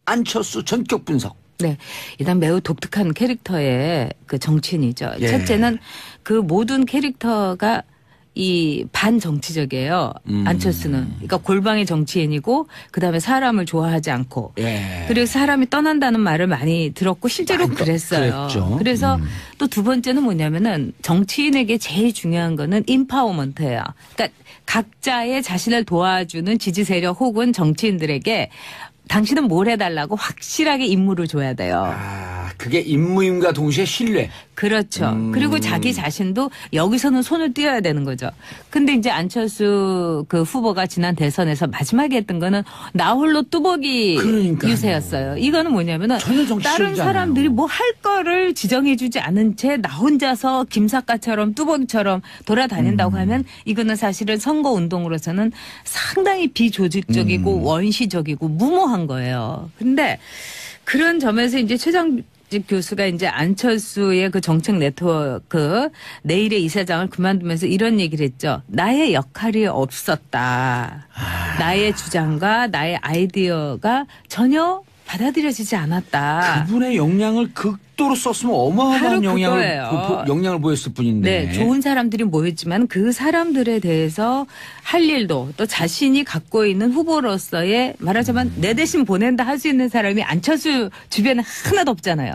안철수 전격 분석. 네. 일단 매우 독특한 캐릭터의 그 정치인이죠. 예. 첫째는 그 모든 캐릭터가 이 반정치적이에요. 안철수는. 그러니까 골방의 정치인이고 그다음에 사람을 좋아하지 않고. 예. 그리고 사람이 떠난다는 말을 많이 들었고 실제로 그랬어요. 그랬죠. 그래서 또 두 번째는 뭐냐면은 정치인에게 제일 중요한 거는 인파워먼트예요. 그러니까 각자의 자신을 도와주는 지지 세력 혹은 정치인들에게 당신은 뭘 해달라고 확실하게 임무를 줘야 돼요. 아, 그게 임무임과 동시에 신뢰. 그렇죠. 그리고 자기 자신도 여기서는 손을 띄어야 되는 거죠. 근데 이제 안철수 그 후보가 지난 대선에서 마지막에 했던 거는 나 홀로 뚜벅이 그러니까요. 유세였어요. 이거는 뭐냐면은 전혀 정치적이지 다른 않아요. 사람들이 뭐 할 거를 지정해주지 않은 채 나 혼자서 김사과처럼 뚜벅이처럼 돌아다닌다고 하면 이거는 사실은 선거운동으로서는 상당히 비조직적이고 원시적이고 무모한 거예요. 근데 그런 점에서 이제 최장집 교수가 이제 안철수의 그 정책 네트워크 내일의 이사장을 그만두면서 이런 얘기를 했죠. 나의 역할이 없었다. 나의 주장과 나의 아이디어가 전혀 받아들여지지 않았다. 그분의 역량을 극도로 썼으면 어마어마한 바로 영향을 보였을 뿐인데. 네, 좋은 사람들이 모였지만 그 사람들에 대해서 할 일도 또 자신이 갖고 있는 후보로서의 말하자면 내 대신 보낸다 할 수 있는 사람이 안철수 주변에 하나도 없잖아요.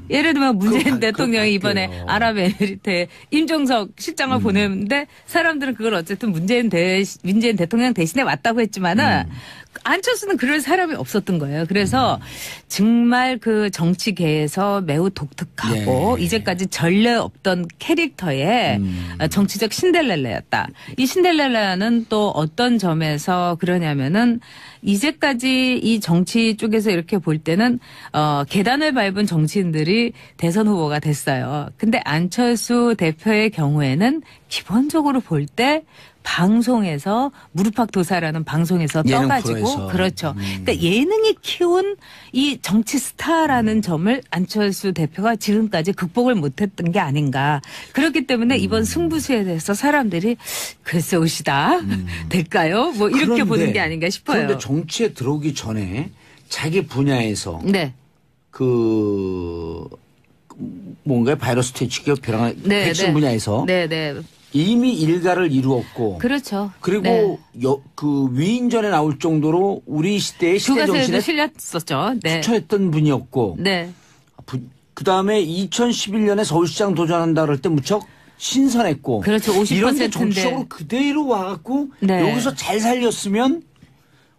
예를 들면 문재인 대통령이 이번에 아랍에미리트에 임종석 실장을 보냈는데 사람들은 그걸 어쨌든 문재인 대통령 대신에 왔다고 했지만은 안철수는 그럴 사람이 없었던 거예요. 그래서 정말 그 정치계에서 매우 독특하고 이제까지 전례 없던 캐릭터의 정치적 신데렐라였다. 이 신데렐라는 또 어떤 점에서 그러냐면은 이제까지 이 정치 쪽에서 이렇게 볼 때는 계단을 밟은 정치인들이 대선 후보가 됐어요. 근데 안철수 대표의 경우에는 기본적으로 볼 때 방송에서 무릎팍도사라는 방송에서 떠가지고 프로에서. 그렇죠. 그러니까 예능이 키운 이 정치 스타라는 점을 안철수 대표가 지금까지 극복을 못했던 게 아닌가. 그렇기 때문에 이번 승부수에 대해서 사람들이 글쎄 옷이다 될까요? 뭐 이렇게 보는 게 아닌가 싶어요. 그런데 정치에 들어오기 전에 자기 분야에서 네. 그 뭔가 바이러스 퇴치기 벼랑 네, 백신 네. 분야에서 네, 네. 이미 일가를 이루었고 그렇죠. 그리고 네. 그 위인전에 나올 정도로 우리 시대의 시대 교과서에도 정신에 실렸었죠. 네. 투철했던 분이었고 네. 그다음에 2011년에 서울시장 도전한다 그럴 때 무척 신선했고 그렇죠. 50%인데. 이런데 정치적으로 그대로 와갖고 네. 여기서 잘 살렸으면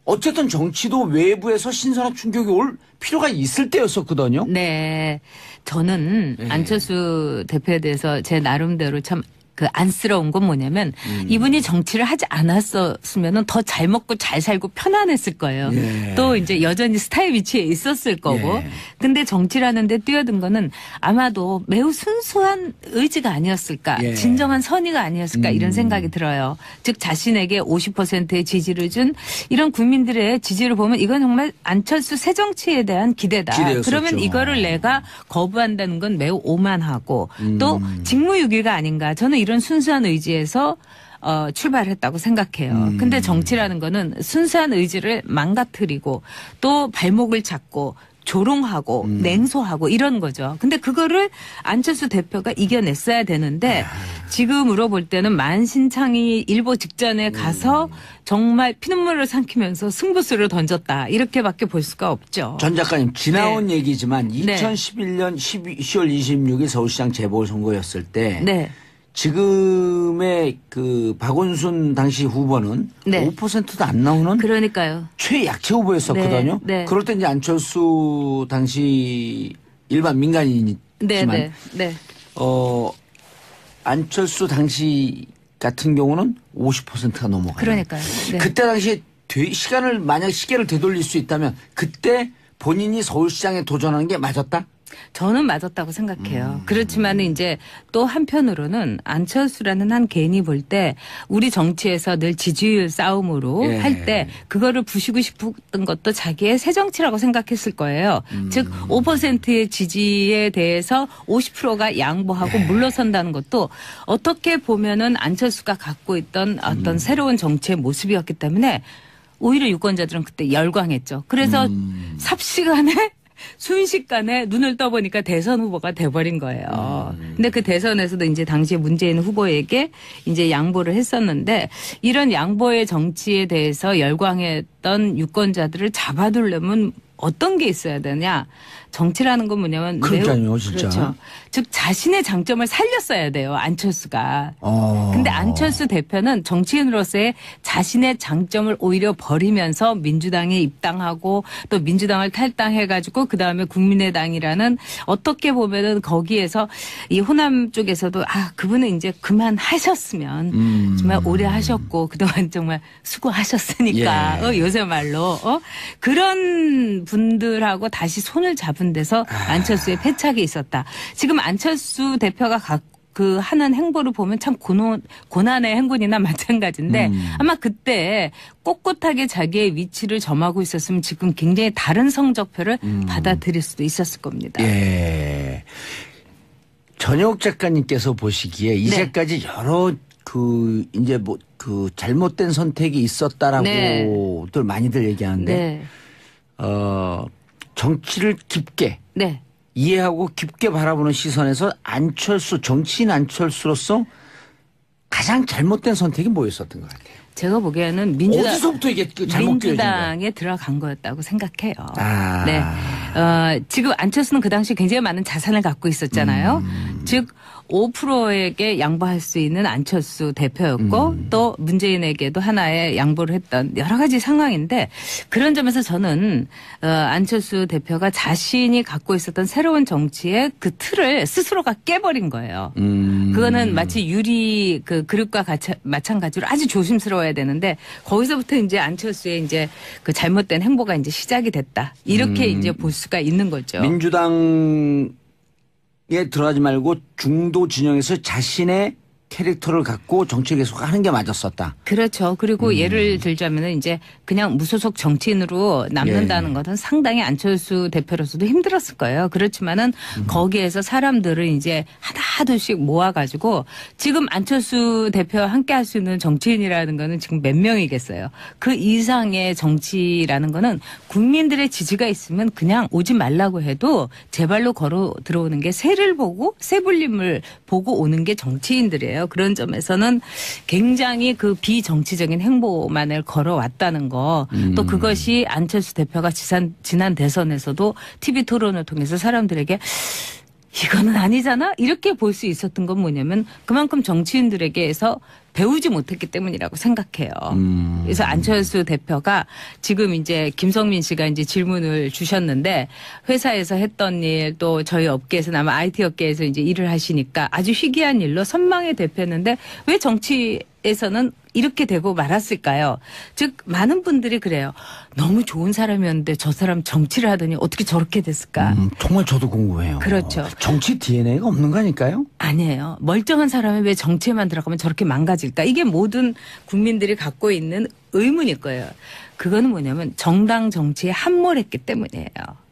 어쨌든 정치도 외부에서 신선한 충격이 올 필요가 있을 때였었거든요. 네. 저는 안철수 대표에 대해서 제 나름대로 참 그 안쓰러운 건 뭐냐면 이분이 정치를 하지 않았었으면은 더 잘 먹고 잘 살고 편안했을 거예요. 예. 또 이제 여전히 스타의 위치에 있었을 거고. 예. 근데 정치라는 데 뛰어든 거는 아마도 매우 순수한 의지가 아니었을까. 예. 진정한 선의가 아니었을까 이런 생각이 들어요. 즉 자신에게 50%의 지지를 준 이런 국민들의 지지를 보면 이건 정말 안철수 새 정치에 대한 기대다. 기대였었죠. 그러면 이거를 내가 거부한다는 건 매우 오만하고 또 직무유기가 아닌가. 저는 이런 순수한 의지에서 출발했다고 생각해요. 근데 정치라는 거는 순수한 의지를 망가뜨리고 또 발목을 잡고 조롱하고 냉소하고 이런 거죠. 근데 그거를 안철수 대표가 이겨냈어야 되는데 지금으로 볼 때는 만신창이 일보 직전에 가서 정말 피눈물을 삼키면서 승부수를 던졌다. 이렇게밖에 볼 수가 없죠. 전 작가님 지나온 네. 얘기지만 네. 2011년 10월 26일 서울시장 재보궐선거였을 때 네. 지금의 그 박원순 당시 후보는 네. 5%도 안 나오는 그러니까요. 최약체 후보였었거든요. 네, 네. 그럴 때 이제 안철수 당시 일반 민간인이지만 네, 네, 네. 안철수 당시 같은 경우는 50%가 넘어가요. 그러니까요. 네. 그때 당시에 만약 시계를 되돌릴 수 있다면 그때 본인이 서울시장에 도전하는 게 맞았다? 저는 맞았다고 생각해요. 그렇지만 이제 또 한편으로는 안철수라는 한 개인이 볼 때 우리 정치에서 늘 지지율 싸움으로 예. 할 때 그거를 부수고 싶었던 것도 자기의 새 정치라고 생각했을 거예요. 즉 5%의 지지에 대해서 50%가 양보하고 물러선다는 것도 어떻게 보면은 안철수가 갖고 있던 어떤 새로운 정치의 모습이었기 때문에 오히려 유권자들은 그때 열광했죠. 그래서 삽시간에 순식간에 눈을 떠보니까 대선 후보가 돼버린 거예요. 근데 그 대선에서도 이제 당시에 문재인 후보에게 이제 양보를 했었는데 이런 양보의 정치에 대해서 열광했던 유권자들을 잡아두려면 어떤 게 있어야 되냐? 정치라는 건 뭐냐면 그러니까요, 진짜. 그렇죠. 즉 자신의 장점을 살렸어야 돼요. 안철수가. 근데 안철수 대표는 정치인으로서의 자신의 장점을 오히려 버리면서 민주당에 입당하고 또 민주당을 탈당해가지고 그 다음에 국민의당이라는 어떻게 보면은 거기에서 이 호남 쪽에서도 그분은 이제 그만하셨으면 정말 오래 하셨고 그동안 정말 수고하셨으니까 요새 말로 그런 분들하고 다시 손을 잡은 데서 안철수의 패착이 있었다. 지금 안철수 대표가 그 하는 행보를 보면 참 고난의 행군이나 마찬가지인데 아마 그때 꼿꼿하게 자기의 위치를 점하고 있었으면 지금 굉장히 다른 성적표를 받아들일 수도 있었을 겁니다. 예. 전혁 작가님께서 보시기에 이제까지 여러 이제 잘못된 선택이 있었다라고들 많이들 얘기하는데 정치를 깊게 이해하고 깊게 바라보는 시선에서 정치인 안철수로서 가장 잘못된 선택이 뭐였었던 것 같아요? 제가 보기에는 어디서부터 이게 잘못 민주당에 들어간 거였다고 생각해요. 네. 지금 안철수는 그 당시 굉장히 많은 자산을 갖고 있었잖아요. 즉 5%에게 양보할 수 있는 안철수 대표였고 또 문재인에게도 하나의 양보를 했던 여러 가지 상황인데 그런 점에서 저는 안철수 대표가 자신이 갖고 있었던 새로운 정치의 그 틀을 스스로가 깨버린 거예요. 그거는 마치 유리 그릇과 마찬가지로 아주 조심스러워야 되는데 거기서부터 이제 안철수의 이제 그 잘못된 행보가 이제 시작이 됐다. 이렇게 이제 볼 수가 있는 거죠. 민주당 에 들어가지 말고 중도 진영에서 자신의 캐릭터를 갖고 정치를 계속 하는 게 맞았었다. 그렇죠. 그리고 예를 들자면은 이제 그냥 무소속 정치인으로 남는다는 것은 상당히 안철수 대표로서도 힘들었을 거예요. 그렇지만은 거기에서 사람들을 이제 하나둘씩 모아가지고 지금 안철수 대표와 함께 할 수 있는 정치인이라는 거는 지금 몇 명이겠어요. 그 이상의 정치라는 거는 국민들의 지지가 있으면 그냥 오지 말라고 해도 제 발로 걸어 들어오는 게 새를 보고 새불림을 보고 오는 게 정치인들이에요. 그런 점에서는 굉장히 그 비정치적인 행보만을 걸어왔다는 거. 또 그것이 안철수 대표가 지난 대선에서도 TV 토론을 통해서 사람들에게 이거는 아니잖아? 이렇게 볼 수 있었던 건 뭐냐면 그만큼 정치인들에게서 배우지 못했기 때문이라고 생각해요. 그래서 안철수 대표가 지금 이제 김성민 씨가 이제 질문을 주셨는데 회사에서 했던 일 또 저희 업계에서는 아마 IT 업계에서 이제 일을 하시니까 아주 희귀한 일로 선망의 대표였는데 왜 정치에서는 이렇게 되고 말았을까요? 즉 많은 분들이 그래요. 너무 좋은 사람이었는데 저 사람 정치를 하더니 어떻게 저렇게 됐을까? 정말 저도 궁금해요. 그렇죠. 정치 DNA가 없는 거 아닐까요? 아니에요. 멀쩡한 사람이 왜 정치에만 들어가면 저렇게 망가질까? 이게 모든 국민들이 갖고 있는 의문일 거예요. 그거는 뭐냐면 정당 정치에 함몰했기 때문이에요.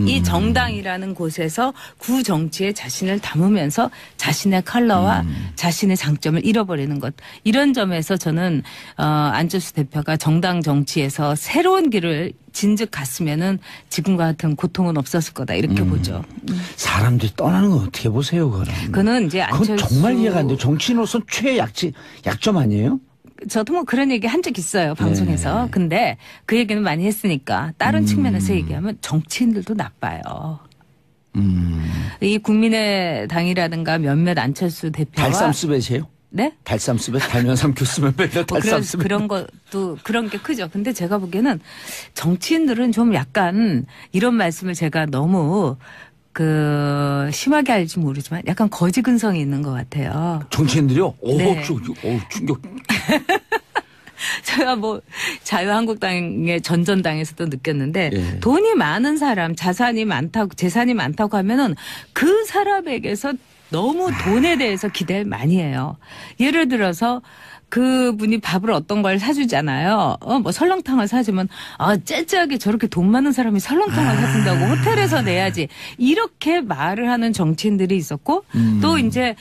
이 정당이라는 곳에서 구정치에 자신을 담으면서 자신의 컬러와 자신의 장점을 잃어버리는 것. 이런 점에서 저는 안철수 대표가 정당 정치에서 새로운 길을 진즉 갔으면은 지금과 같은 고통은 없었을 거다 이렇게 보죠. 사람들이 떠나는 건 어떻게 보세요, 그럼? 그거는 이제 안철수 그건 정말 이해가 안 돼요. 정치인으로서 약점 아니에요? 저도 뭐 그런 얘기 한 적 있어요, 방송에서. 근데 그 얘기는 많이 했으니까 다른 측면에서 얘기하면 정치인들도 나빠요. 이 국민의당이라든가 몇몇 안철수 대표와 달쌈스벳이에요? 네? 달쌈스벳? 달면 삼큐 쓰면 뺄려 달쌈스벳. 그런 것도 그런 게 크죠. 근데 제가 보기에는 정치인들은 좀 약간 이런 말씀을 제가 너무 심하게 알지 모르지만 약간 거지 근성이 있는 것 같아요. 정치인들이요? 네. 충격. 제가 자유한국당의 전전당에서도 느꼈는데 돈이 많은 사람, 재산이 많다고 하면은 그 사람에게서 너무 돈에 대해서 기대를 많이 해요. 예를 들어서 그분이 밥을 어떤 걸 사주잖아요. 뭐 설렁탕을 사주면 째째하게 저렇게 돈 많은 사람이 설렁탕을 사준다고 호텔에서 내야지 이렇게 말을 하는 정치인들이 있었고 또 이제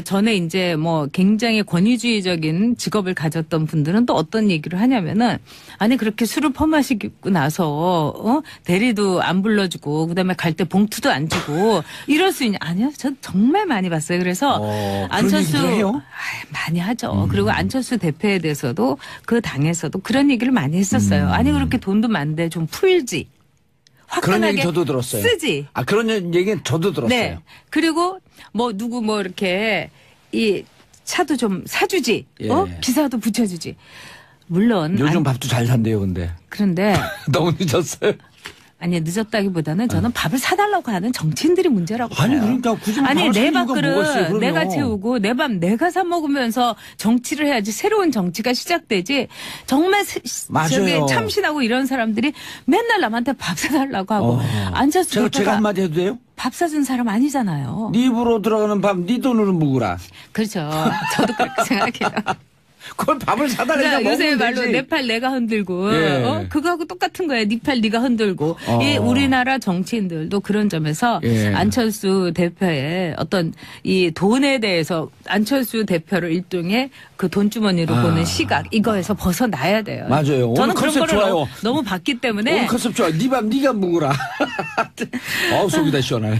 전에 이제 뭐 굉장히 권위주의적인 직업을 가졌던 분들은 또 어떤 얘기를 하냐면은 아니 그렇게 술을 퍼마시고 나서 대리도 안 불러주고 그다음에 갈 때 봉투도 안 주고 이럴 수 있냐? 아니요, 저 정말 많이 봤어요. 그래서 안철수 그런 얘기도 해요? 많이 하죠. 그리고 안철수 대표에 대해서도 그 당에서도 그런 얘기를 많이 했었어요. 아니 그렇게 돈도 많은데 좀 풀지. 그런 화끈하게 얘기 저도 들었어요. 쓰지. 그런 얘기는 저도 들었어요. 네. 그리고 뭐 누구 뭐 이렇게 이 차도 좀 사주지. 예. 기사도 붙여주지. 물론 요즘 밥도 잘 산대요, 근데. 그런데 너무 늦었어요. 아니 늦었다기보다는 저는 밥을 사달라고 하는 정치인들이 문제라고 봐요. 아니 그러니까 굳이 아니 밥을 내 살 이유가 뭐가 있어요, 밥그릇 그럼요. 내가 채우고 내 밥 내가 사 먹으면서 정치를 해야지 새로운 정치가 시작되지. 정말 맞아요. 저기 참신하고 이런 사람들이 맨날 남한테 밥 사달라고 하고 안철수 제가 한마디 해도 돼요? 밥 사준 사람 아니잖아요. 네 입으로 들어가는 밥 네 돈으로 먹으라. 그렇죠. 저도 그렇게 생각해요. 그걸 밥을 사달라니까 그러니까 요새 먹으면 말로 되지. 내 팔 내가 흔들고 예. 그거하고 똑같은 거예요. 네 팔 네가 흔들고 이 우리나라 정치인들도 그런 점에서 예. 안철수 대표의 어떤 이 돈에 대해서 안철수 대표를 일종의 그 돈주머니로 보는 시각 이거에서 벗어나야 돼요. 맞아요. 오늘 저는 그런 컨셉 거를 좋아요. 너무 봤기 때문에 오늘 컨셉 좋아. 네 밥 네가 먹으라. 속이 다 시원하네.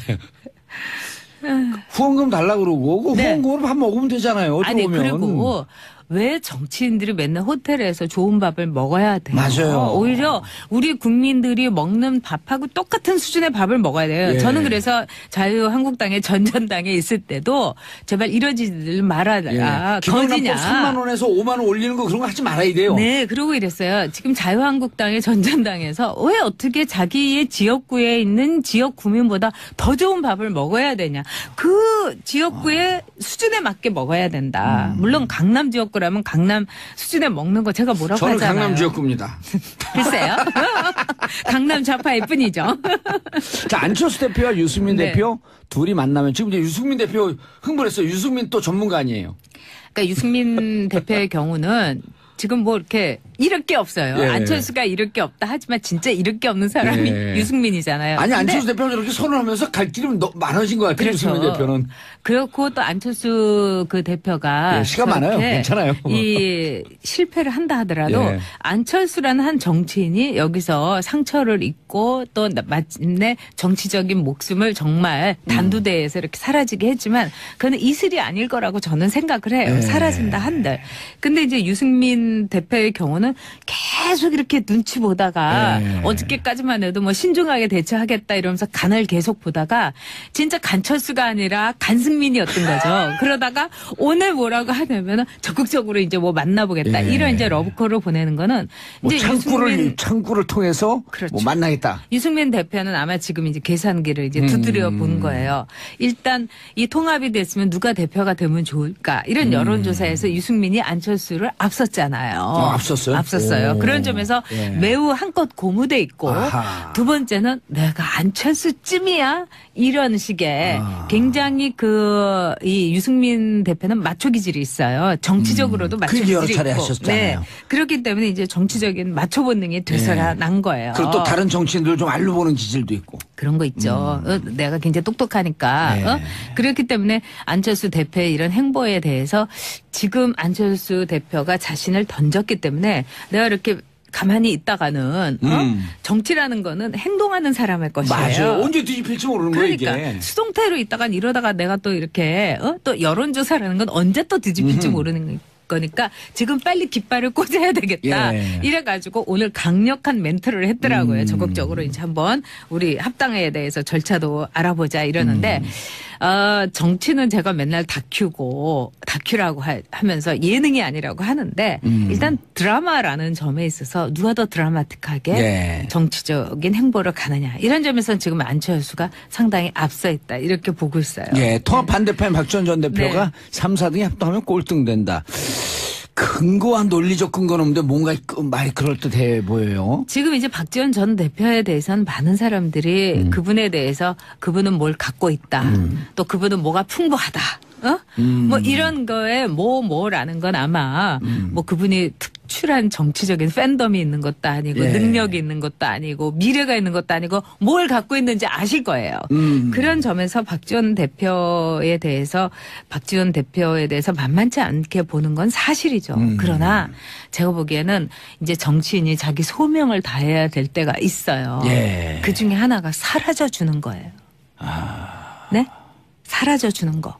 후원금 달라 그러고 그 네. 후원금으로 밥 먹으면 되잖아요. 아니 들어오면. 그리고 왜 정치인들이 맨날 호텔에서 좋은 밥을 먹어야 돼요? 맞아요. 오히려 우리 국민들이 먹는 밥하고 똑같은 수준의 밥을 먹어야 돼요. 예. 저는 그래서 자유한국당의 전전당에 있을 때도 제발 이러지들 말아라. 기본값 거지냐. 3만 원에서 5만 원 올리는 거 그런 거 하지 말아야 돼요. 네, 그러고 이랬어요. 지금 자유한국당의 전전당에서 왜 어떻게 자기의 지역구에 있는 지역 구민보다 더 좋은 밥을 먹어야 되냐. 그 지역구의 수준에 맞게 먹어야 된다. 물론 강남 지역구라면 강남 수준에 먹는 거 제가 뭐라고 저는 하잖아요. 강남 지역구입니다. 글쎄요. 강남 좌파일 뿐이죠. 자, 안철수 대표와 유승민 네. 대표 둘이 만나면 지금 이제 유승민 대표 흥분했어요. 유승민 또 전문가 아니에요. 그러니까 유승민 대표의 경우는 지금 뭐 이렇게 잃을 게 없어요. 예. 안철수가 잃을 게 없다 하지만 진짜 잃을 게 없는 사람이 예. 유승민이잖아요. 아니 근데 안철수 대표가 저렇게 선언하면서 갈 길이 많아진 것 같아요. 그렇죠. 유승민 대표는. 그렇고 또 안철수 그 대표가 예, 시간 많아요. 저렇게 괜찮아요. 이 실패를 한다 하더라도 예. 안철수라는 한 정치인이 여기서 상처를 입고 또 마침내 정치적인 목숨을 정말 단두대에서 이렇게 사라지게 했지만 그는 이슬이 아닐 거라고 저는 생각을 해요. 예. 사라진다 한들. 근데 이제 유승민 대표의 경우는 계속 이렇게 눈치 보다가 예. 어저께까지만 해도 뭐 신중하게 대처하겠다 이러면서 간을 계속 보다가 진짜 간철수가 아니라 간승민이었던 거죠. 그러다가 오늘 뭐라고 하냐면 적극적으로 이제 뭐 만나보겠다 예. 이런 이제 러브콜을 보내는 거는 뭐 이제 창구를 통해서 그렇죠. 뭐 만나겠다. 유승민 대표는 아마 지금 이제 계산기를 이제 두드려 본 거예요. 일단 이 통합이 됐으면 누가 대표가 되면 좋을까 이런 여론조사에서 유승민이 안철수를 앞섰잖아요. 앞섰어요? 앞섰어요. 오. 그런 점에서 예. 매우 한껏 고무돼 있고 아하. 두 번째는 내가 안철수쯤이야 이런 식의 굉장히 이 유승민 대표는 마초 기질이 있어요. 정치적으로도 마초 그 얘기 여러 기질이 차례 있고. 하셨잖아요. 그렇기 때문에 이제 정치적인 마초 본능이 되살아난 거예요. 그리고 또 다른 정치인들 좀 알로 보는 기질도 있고. 그런 거 있죠. 내가 굉장히 똑똑하니까. 네. 그렇기 때문에 안철수 대표의 이런 행보에 대해서 지금 안철수 대표가 자신을 던졌기 때문에 내가 이렇게 가만히 있다가는 정치라는 거는 행동하는 사람의 것이에요. 맞아요. 언제 뒤집힐지 모르는 거예요, 그러니까 이게. 수동태로 있다가 이러다가 내가 또 이렇게 또 여론조사라는 건 언제 또 뒤집힐지 모르는 거니까 지금 빨리 깃발을 꽂아야 되겠다. 예. 이래가지고 오늘 강력한 멘트를 했더라고요. 적극적으로 이제 한번 우리 합당에 대해서 절차도 알아보자 이러는데 정치는 제가 맨날 다큐라고 하면서 예능이 아니라고 하는데 일단 드라마라는 점에 있어서 누가 더 드라마틱하게 예. 정치적인 행보를 가느냐 이런 점에서는 지금 안철수가 상당히 앞서 있다 이렇게 보고 있어요. 예, 통합 반대파인 박지원 전 대표가 네. 3, 4등이 합당하면 꼴등된다. 근거와 논리적 근거는 없는데 뭔가 말이 그럴듯해 보여요. 지금 이제 박지원 전 대표에 대해서는 많은 사람들이 그분에 대해서 그분은 뭘 갖고 있다. 또 그분은 뭐가 풍부하다. 뭐 이런 거에 뭐라는 건 아마 뭐 그분이 특출한 정치적인 팬덤이 있는 것도 아니고 예. 능력이 있는 것도 아니고 미래가 있는 것도 아니고 뭘 갖고 있는지 아실 거예요. 그런 점에서 박지원 대표에 대해서 만만치 않게 보는 건 사실이죠. 그러나 제가 보기에는 이제 정치인이 자기 소명을 다해야 될 때가 있어요. 예. 그 중에 하나가 사라져 주는 거예요. 네? 사라져 주는 거.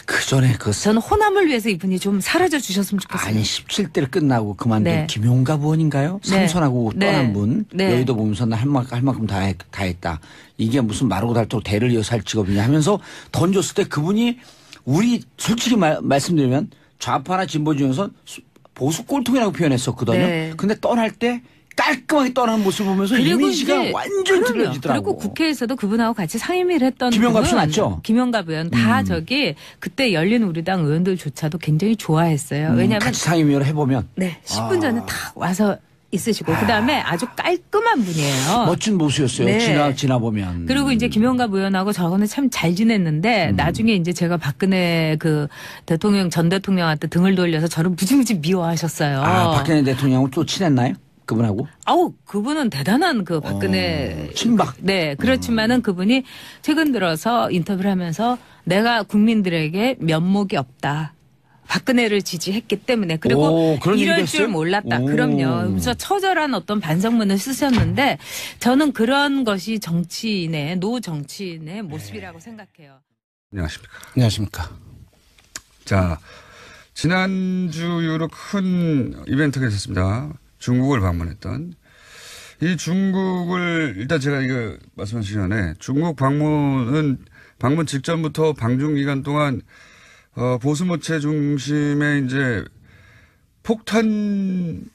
그 전에 저는 호남을 위해서 이분이 좀 사라져 주셨으면 좋겠어요. 아니 17대를 끝나고 그만둔 네. 김용갑 의원인가요? 네. 삼선하고 네. 떠난 분. 네. 여의도 보면서 나 할 만큼 다 했다. 이게 무슨 마르고 닳도록 대를 이어서 할 직업이냐 하면서 던졌을 때 그분이 우리 솔직히 말씀드리면 좌파나 진보 중에서 보수 꼴통이라고 표현했었거든요. 네. 근데 떠날 때 깔끔하게 떠나는 모습을 보면서 이미지가 완전히 틀려지더라고. 그리고 국회에서도 그분하고 같이 상임위를 했던 김용갑 씨 분은 맞죠? 김용갑 의원 다 저기 그때 열린 우리당 의원들조차도 굉장히 좋아했어요. 왜냐하면 같이 상임위를 해보면 네 10분 전에 딱 와서 있으시고 그다음에 아주 깔끔한 분이에요. 멋진 모습이었어요. 네. 지나 보면. 그리고 이제 김용갑 의원하고 저거는 참 잘 지냈는데 나중에 이제 제가 박근혜 그 전 대통령한테 등을 돌려서 저를 무지무지 미워하셨어요. 박근혜 대통령하고 또 친했나요? 그분하고? 아우 그분은 대단한 그 박근혜 친박. 네 그렇지만은 그분이 최근 들어서 인터뷰를 하면서 내가 국민들에게 면목이 없다. 박근혜를 지지했기 때문에 그리고 그런 이럴 얘기도 줄 했어요? 몰랐다. 그럼요. 그래서 처절한 어떤 반성문을 쓰셨는데 저는 그런 것이 노 정치인의 모습이라고 생각해요. 안녕하십니까. 안녕하십니까. 자, 지난주 이후로 큰 이벤트가 있었습니다. 중국을 방문했던. 이 중국을, 일단 제가 이거 말씀하시기 전에 중국 방문 직전부터 방중 기간 동안, 보수 모체 중심의 이제 폭탄,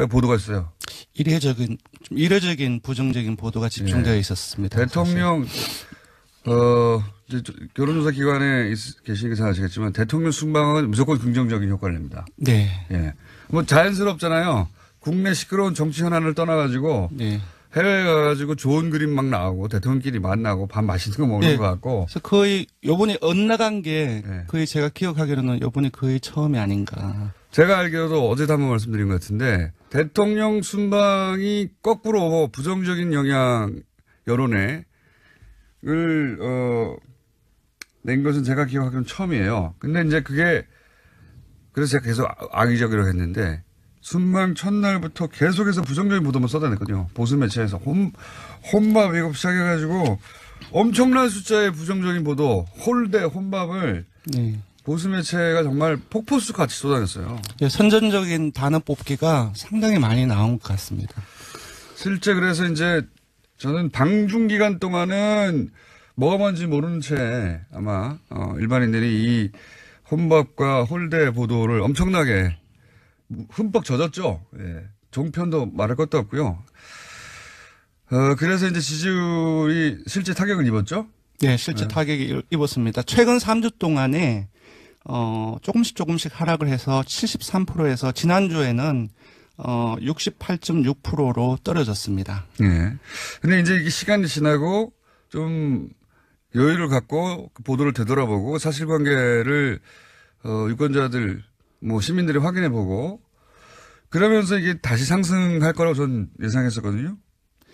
보도가 있어요. 이례적인 부정적인 보도가 집중되어 있었습니다. 대통령, 이제 여론조사 기관에 계시니까 잘 아시겠지만 대통령 순방은 무조건 긍정적인 효과를 냅니다. 네. 예. 뭐 자연스럽잖아요. 국내 시끄러운 정치 현안을 떠나가지고 네. 해외에 가가지고 좋은 그림 막 나오고 대통령끼리 만나고 밥 맛있는 거 먹는 네. 것 같고. 그래서 거의 요번에 엇나간 게 네. 거의 제가 기억하기로는 요번이 거의 처음이 아닌가. 제가 알기로도 어제도 한번 말씀드린 것 같은데 대통령 순방이 거꾸로 부정적인 영향 여론에 낸 것은 제가 기억하기로는 처음이에요. 근데 이제 그래서 제가 계속 악의적이라고 했는데 순방 첫날부터 계속해서 부정적인 보도만 쏟아냈거든요. 보수 매체에서 혼밥 이거 시작해가지고 엄청난 숫자의 부정적인 보도, 혼밥을 네. 보수 매체가 정말 폭포수 같이 쏟아냈어요. 네, 선전적인 단어 뽑기가 상당히 많이 나온 것 같습니다. 실제 그래서 이제 저는 방중 기간 동안은 뭐가 뭔지 모르는 채 아마 일반인들이 이 혼밥과 홀대 보도를 엄청나게 흠뻑 젖었죠. 예. 종편도 말할 것도 없고요. 그래서 이제 지지율이 실제 타격을 입었죠. 네, 실제 타격이 입었습니다. 최근 3주 동안에 조금씩 하락을 해서 73%에서 지난주에는 68.6%로 떨어졌습니다. 예. 근데 이제 이게 시간이 지나고 좀 여유를 갖고 그 보도를 되돌아보고 사실관계를 유권자들 시민들이 확인해보고 그러면서 이게 다시 상승할 거라고 전 예상했었거든요.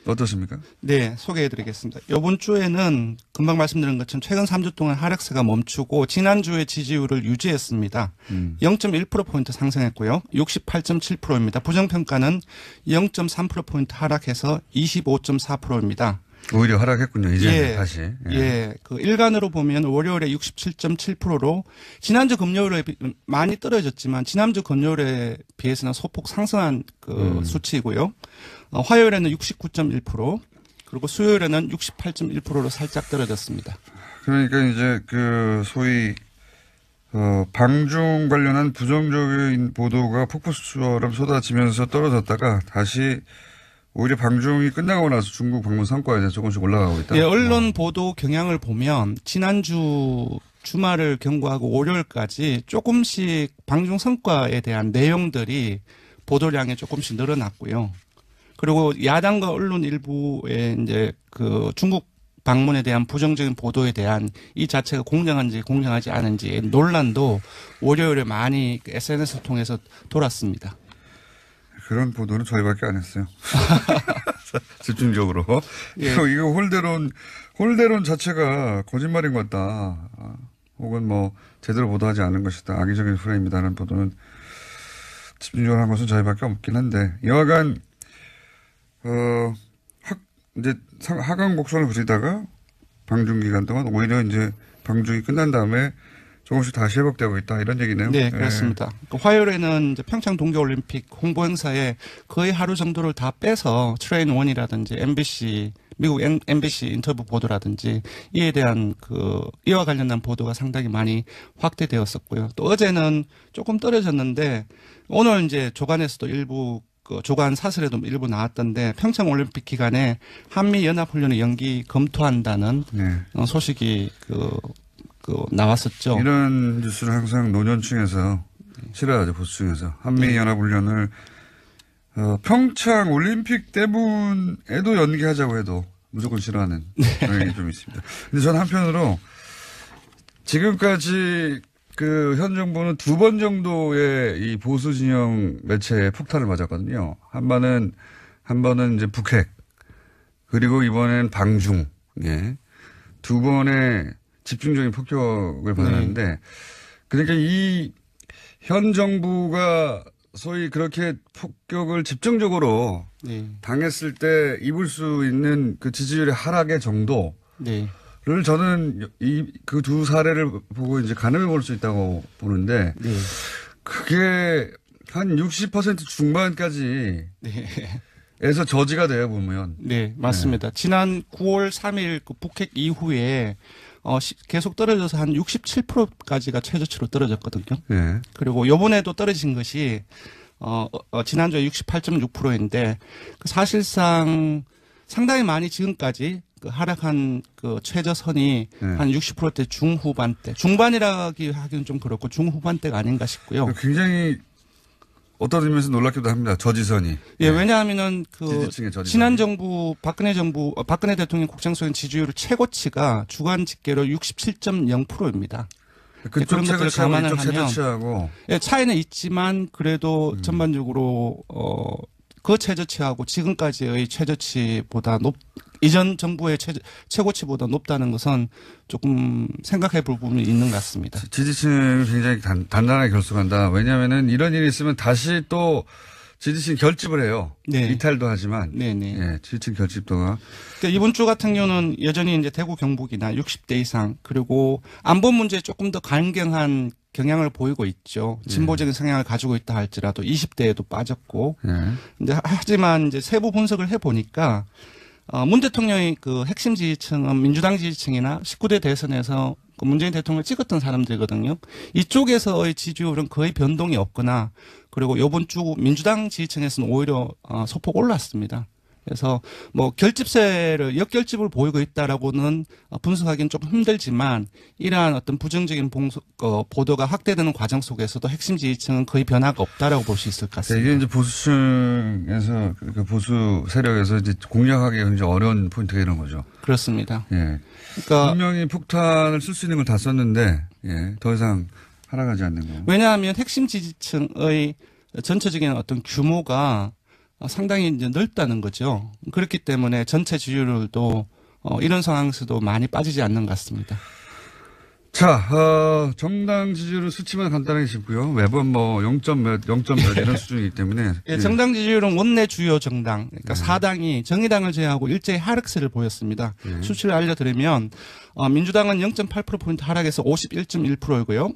어떻습니까? 네, 소개해드리겠습니다. 이번 주에는 금방 말씀드린 것처럼 최근 3주 동안 하락세가 멈추고 지난주에 지지율을 유지했습니다. 0.1%포인트 상승했고요. 68.7%입니다. 부정평가는 0.3%포인트 하락해서 25.4%입니다. 오히려 하락했군요. 이제 다시. 예. 그 일간으로 보면 월요일에 67.7%로 지난주 금요일에 많이 떨어졌지만 지난주 금요일에 비해서는 소폭 상승한 수치이고요. 화요일에는 69.1% 그리고 수요일에는 68.1%로 살짝 떨어졌습니다. 그러니까 이제 소위 방중 관련한 부정적인 보도가 폭포수처럼 쏟아지면서 떨어졌다가 다시 오히려 방중이 끝나고 나서 중국 방문 성과에 대해서 조금씩 올라가고 있다. 예, 언론 보도 경향을 보면 지난주 주말을 경과하고 월요일까지 조금씩 방중 성과에 대한 내용들이 보도량이 조금씩 늘어났고요. 그리고 야당과 언론 일부에 이제 중국 방문에 대한 부정적인 보도에 대한 이 자체가 공정한지 공정하지 않은지 논란도 월요일에 많이 SNS를 통해서 돌았습니다. 그런 보도는 저희밖에 안 했어요. 집중적으로. 예. 이거 홀대론 자체가 거짓말인 것 같다. 혹은 뭐 제대로 보도하지 않은 것이다. 악의적인 프레임이다라는 보도는 집중적으로 한 것은 저희밖에 없긴 한데 여하간 이제 하강 곡선을 그리다가 방중 기간 동안 오히려 이제 방중이 끝난 다음에 조금씩 다시 회복되고 있다 이런 얘기네요. 네, 그렇습니다. 그 화요일에는 이제 평창 동계올림픽 홍보 행사에 거의 하루 정도를 다 빼서 트레인 원이라든지 MBC 미국 MBC 인터뷰 보도라든지 이에 대한 이와 관련된 보도가 상당히 많이 확대되었었고요. 또 어제는 조금 떨어졌는데 오늘 이제 조간에서도 일부 조간 사설에도 일부 나왔던데 평창 올림픽 기간에 한미 연합 훈련의 연기 검토한다는 소식이 나왔었죠. 이런 뉴스를 항상 노년층에서 싫어하죠, 보수층에서. 한미연합훈련을 평창 올림픽 때문에도 연기하자고 해도 무조건 싫어하는 경향이 좀 있습니다. 근데 저는 한편으로 지금까지 현 정부는 2번 정도의 이 보수 진영 매체에 폭탄을 맞았거든요. 한 번은 이제 북핵, 그리고 이번엔 방중, 예. 2번의 집중적인 폭격을 받았는데, 그러니까 이 현 정부가 소위 그렇게 폭격을 집중적으로 당했을 때 입을 수 있는 그 지지율의 하락의 정도를 저는 그 두 사례를 보고 이제 가늠해 볼 수 있다고 보는데, 그게 한 60% 중반까지 에서 저지가 돼요, 보면. 네, 맞습니다. 지난 9월 3일 그 북핵 이후에 계속 떨어져서 한 67%까지가 최저치로 떨어졌거든요. 네. 그리고 요번에도 떨어진 것이 지난주에 68.6%인데 사실상 상당히 많이 지금까지 하락한 최저선이 한 60%대 중후반대, 중반이라기 하기는 좀 그렇고 중후반대가 아닌가 싶고요. 굉장히 어떤 의미에서 놀랍기도 합니다. 저지선이. 예, 왜냐하면은 지난 정부 박근혜 대통령 국정수행 지지율 최고치가 주간 집계로 67.0%입니다. 그쪽 최저치하고 이쪽 최저치하고. 예, 차이는 있지만 그래도 전반적으로 그 최저치하고 지금까지의 최저치보다 이전 정부의 최고치보다 높다는 것은 조금 생각해 볼 부분이 있는 것 같습니다. 지지층이 굉장히 단단하게 결속한다. 왜냐하면은 이런 일이 있으면 다시 또 지지층 결집을 해요. 네. 이탈도 하지만. 네네. 예, 지지층 결집도가. 그러니까 이번 주 같은 경우는 여전히 이제 대구 경북이나 60대 이상 그리고 안보 문제에 조금 더 강경한 경향을 보이고 있죠. 진보적인 성향을 가지고 있다 할지라도 20대에도 빠졌고. 근데 하지만 이제 세부 분석을 해 보니까 문 대통령의 핵심 지지층은 민주당 지지층이나 19대 대선에서 문재인 대통령을 찍었던 사람들이거든요. 이쪽에서의 지지율은 거의 변동이 없거나 그리고 이번 주 민주당 지지층에서는 오히려 소폭 올랐습니다. 그래서 역결집을 보이고 있다라고는 분석하기는 조금 힘들지만 이러한 어떤 부정적인 보도가 확대되는 과정 속에서도 핵심 지지층은 거의 변화가 없다라고 볼 수 있을 것 같습니다. 이게 이제 보수층에서 보수 세력에서 이제 공략하기 굉장히 어려운 포인트가 이런 거죠. 그렇습니다. 예. 그러니까 분명히 폭탄을 쓸 수 있는 걸 다 썼는데 더 이상 하락하지 않는 거. 왜냐하면 핵심 지지층의 전체적인 어떤 규모가 상당히 이제 넓다는 거죠. 그렇기 때문에 전체 지지율도 이런 상황에서도 많이 빠지지 않는 것 같습니다. 자, 정당 지지율은 수치만 간단하게 짚고요. 매번 0점 몇 이런 수준이기 때문에. 예, 정당 지지율은 원내 주요 정당, 그러니까 4당이 정의당을 제외하고 일제히 하락세를 보였습니다. 수치를 알려드리면 민주당은 0.8%포인트 하락해서 51.1%이고요.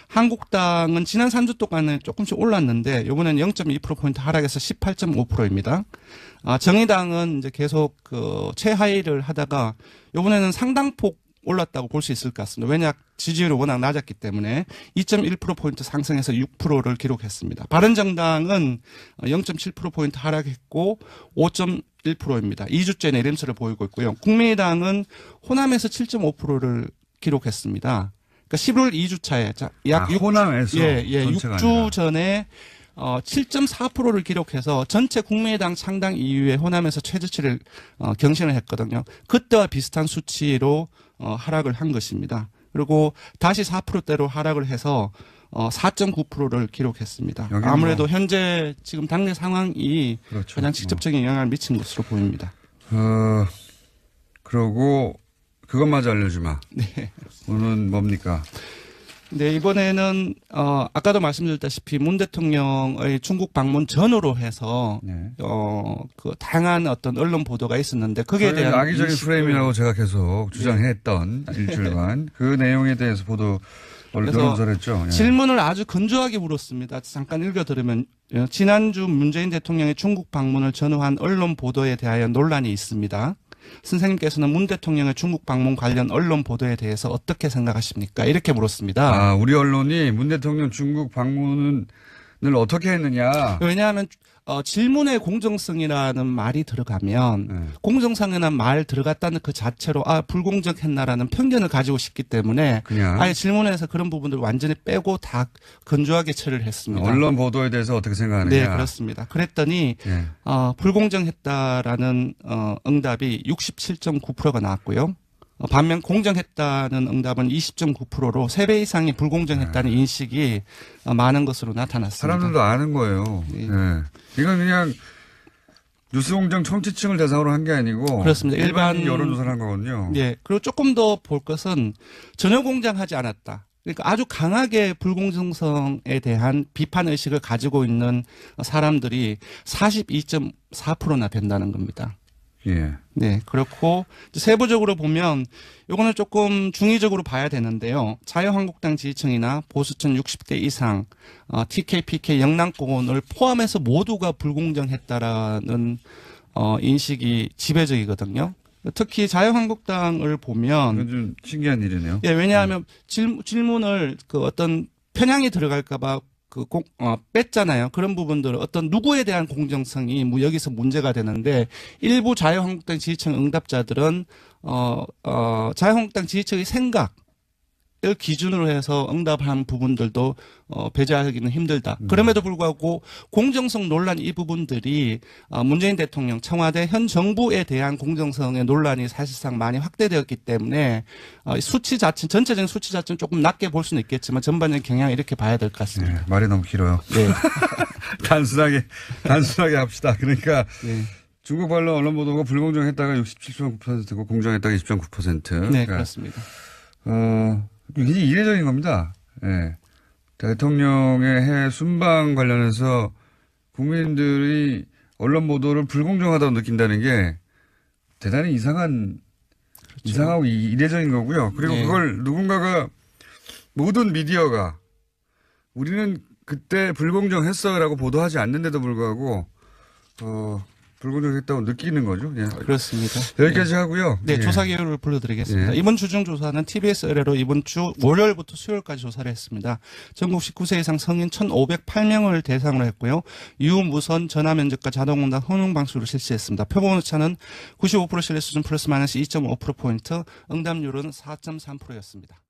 한국당은 지난 3주 동안은 조금씩 올랐는데 이번에는 0.2%포인트 하락해서 18.5%입니다. 정의당은 이제 계속 최하위를 하다가 이번에는 상당폭 올랐다고 볼 수 있을 것 같습니다. 왜냐 지지율이 워낙 낮았기 때문에 2.1%포인트 상승해서 6%를 기록했습니다. 바른정당은 0.7%포인트 하락했고 5.1%입니다. 2주째 내림세를 보이고 있고요. 국민의당은 호남에서 7.5%를 기록했습니다. 그러니까 11월 2주차에 약 호남에서 6주 전에 7.4%를 기록해서 전체 국민의당 창당 이후에 호남에서 최저치를 경신을 했거든요. 그때와 비슷한 수치로 하락을 한 것입니다. 그리고 다시 4%대로 하락을 해서 4.9%를 기록했습니다. 아무래도 현재 지금 당내 상황이 그렇죠. 가장 직접적인 영향을 미친 것으로 보입니다. 그러고 그것마저 알려주마. 네. 오늘은 뭡니까? 네, 이번에는 아까도 말씀드렸다시피 문 대통령의 중국 방문 전후로 해서 네. 그 다양한 어떤 언론 보도가 있었는데 거기에 대한 악의적인 인식을 프레임이라고 제가 계속 주장했던 일주일간 그 내용에 대해서 보도 언론조사했죠. 예. 질문을 아주 건조하게 물었습니다. 잠깐 읽어드리면 지난주 문재인 대통령의 중국 방문을 전후한 언론 보도에 대하여 논란이 있습니다. 선생님께서는 문 대통령의 중국 방문 관련 언론 보도에 대해서 어떻게 생각하십니까? 이렇게 물었습니다. 우리 언론이 문 대통령 중국 방문을 어떻게 했느냐. 왜냐하면 질문의 공정성이라는 말이 들어가면 공정성이라는 말 들어갔다는 그 자체로 불공정했나라는 편견을 가지고 싶기 때문에 그냥 아예 질문에서 그런 부분들을 완전히 빼고 다 건조하게 처리를 했습니다. 언론 보도에 대해서 어떻게 생각하느냐. 네, 그렇습니다. 그랬더니 불공정했다라는 응답이 67.9%가 나왔고요. 반면 공정했다는 응답은 20.9%로 3배 이상이 불공정했다는 인식이 많은 것으로 나타났습니다. 사람들도 아는 거예요. 네. 네. 이건 그냥 뉴스공장 청취층을 대상으로 한 게 아니고 그렇습니다. 일반 여론조사를 한 거거든요. 네. 그리고 조금 더 볼 것은 전혀 공정하지 않았다. 그러니까 아주 강하게 불공정성에 대한 비판 의식을 가지고 있는 사람들이 42.4%나 된다는 겁니다. 예. 네, 그렇고 세부적으로 보면 요거는 조금 중의적으로 봐야 되는데요. 자유한국당 지지층이나 보수층 60대 이상, TK, PK, 영남권을 포함해서 모두가 불공정했다라는 인식이 지배적이거든요. 특히 자유한국당을 보면 이건 좀 신기한 일이네요. 예, 왜냐하면 질문을 그 어떤 편향이 들어갈까봐 뺐잖아요. 그런 부분들은 어떤 누구에 대한 공정성이 여기서 문제가 되는데 일부 자유한국당 지지층 응답자들은 자유한국당 지지층의 생각을 기준으로 해서 응답한 부분들도 배제하기는 힘들다. 그럼에도 불구하고 공정성 논란 이 부분들이 문재인 대통령 청와대 현 정부에 대한 공정성의 논란이 사실상 많이 확대되었기 때문에 수치 자체 전체적인 수치 자체는 조금 낮게 볼 수는 있겠지만 전반적인 경향을 이렇게 봐야 될 것 같습니다. 네, 말이 너무 길어요. 네. 단순하게 합시다. 그러니까 네. 중국 언론 보도가 불공정했다가 67.9%고 공정했다가 20.9%. 네, 그러니까 그렇습니다. 굉장히 이례적인 겁니다. 예. 대통령의 해외 순방 관련해서 국민들이 언론 보도를 불공정하다고 느낀다는 게 대단히 이상하고 이례적인 거고요. 그리고 네. 그걸 누군가가 모든 미디어가 우리는 그때 불공정했어라고 보도하지 않는데도 불구하고 불공정했다고 느끼는 거죠. 예. 그렇습니다. 여기까지 하고요. 네, 예. 조사 결과를 불러드리겠습니다. 예. 이번 주중 조사는 TBS 의뢰로 이번 주 월요일부터 수요일까지 조사를 했습니다. 전국 19세 이상 성인 1,508명을 대상으로 했고요. 유무선 전화면접과 자동응답 혼용 방식으로 실시했습니다. 표본 오차는 95% 신뢰 수준 플러스 마이너스 2.5%포인트, 응답률은 4.3%였습니다.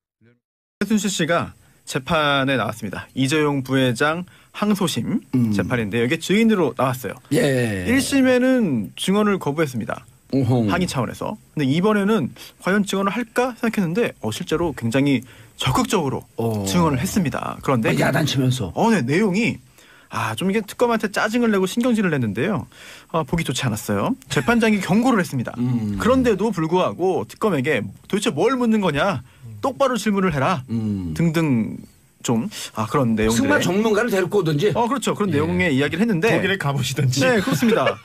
최순실 씨가 재판에 나왔습니다. 이재용 부회장 항소심 재판인데 여기에 증인으로 나왔어요. 예. 1심에는 증언을 거부했습니다. 오홍. 항의 차원에서. 근데 이번에는 과연 증언을 할까 생각했는데 실제로 굉장히 적극적으로 증언을 했습니다. 그런데 야단치면서. 네, 내용이 좀 이게 특검한테 짜증을 내고 신경질을 냈는데요. 보기 좋지 않았어요. 재판장이 경고를 했습니다. 그런데도 불구하고 특검에게 도대체 뭘 묻는 거냐? 똑바로 질문을 해라. 등등 좀 그런 내용들. 승마 전문가를 데리고 오든지. 그렇죠. 그런 내용의 이야기를 했는데 거기를 가보시든지. 네, 그렇습니다.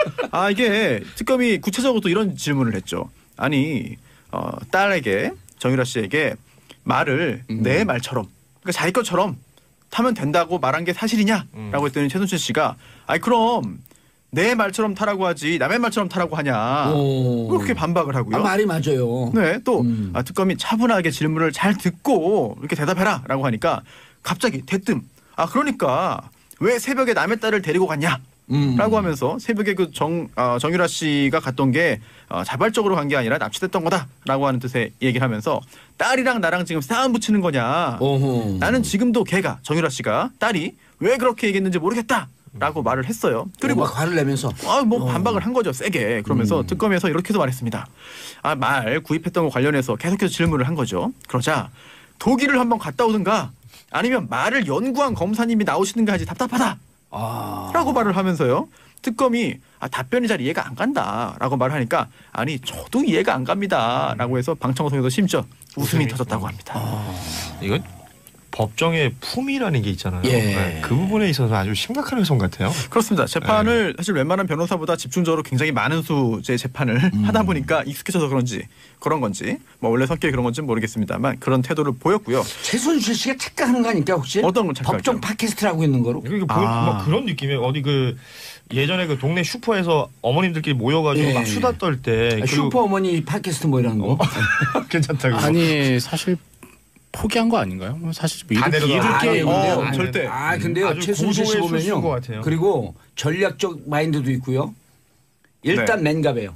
이게 특검이 구체적으로 또 이런 질문을 했죠. 아니 딸에게 정유라 씨에게 말을 내 말처럼 그러니까 자기 것처럼 타면 된다고 말한 게 사실이냐라고 했더니 최순실 씨가 그럼 내 말처럼 타라고 하지 남의 말처럼 타라고 하냐 그렇게 반박을 하고요. 말이 맞아요. 네, 또 특검이 차분하게 질문을 잘 듣고 이렇게 대답해라라고 하니까 갑자기 대뜸 그러니까 왜 새벽에 남의 딸을 데리고 갔냐? 라고 하면서 새벽에 그 정유라 씨가 갔던 게 자발적으로 간 게 아니라 납치됐던 거다라고 하는 뜻의 얘기를 하면서 딸이랑 나랑 지금 싸움 붙이는 거냐? 어허. 나는 지금도 걔가 정유라 씨가 딸이 왜 그렇게 얘기했는지 모르겠다라고 말을 했어요. 그리고 막 화를 내면서 뭐 반박을 한 거죠. 세게. 그러면서 특검에서 이렇게도 말했습니다. 말 구입했던 거 관련해서 계속해서 질문을 한 거죠. 그러자 독일을 한번 갔다 오든가 아니면 말을 연구한 검사님이 나오시는가 하지 답답하다. 라고 말을 하면서요. 특검이 답변이 잘 이해가 안 간다라고 말을 하니까 아니 저도 이해가 안 갑니다라고 해서 방청석에서 심지어 웃음이 터졌다고 합니다. 이건 법정의 품위라는 게 있잖아요. 예. 네, 그 부분에 있어서 아주 심각한 훼손 같아요. 그렇습니다. 재판을 사실 웬만한 변호사보다 집중적으로 굉장히 많은 수의 재판을 하다 보니까 익숙해져서 그런지 그런 건지 뭐 원래 성격이 그런 건지는 모르겠습니다만 그런 태도를 보였고요. 최순실 씨가 착각하는 거 아닙니까 혹시? 어떤 걸 착각하죠? 법정 팟캐스트를 하고 있는 거로? 이게 막 그런 느낌이에요. 어디 그 예전에 그 동네 슈퍼에서 어머님들끼리 모여가지고 예. 막 수다 떨 때 슈퍼 어머니 팟캐스트 뭐 이런 거. 괜찮다고. 아니 사실 포기한 거 아닌가요? 사실 뭐 다 이렇게 내려가. 이렇게 근데요. 절대. 근데요. 아주 최순실 씨 고도의 수수인 것 보면요. 같아요. 그리고 전략적 마인드도 있고요. 일단 맨갑이에요.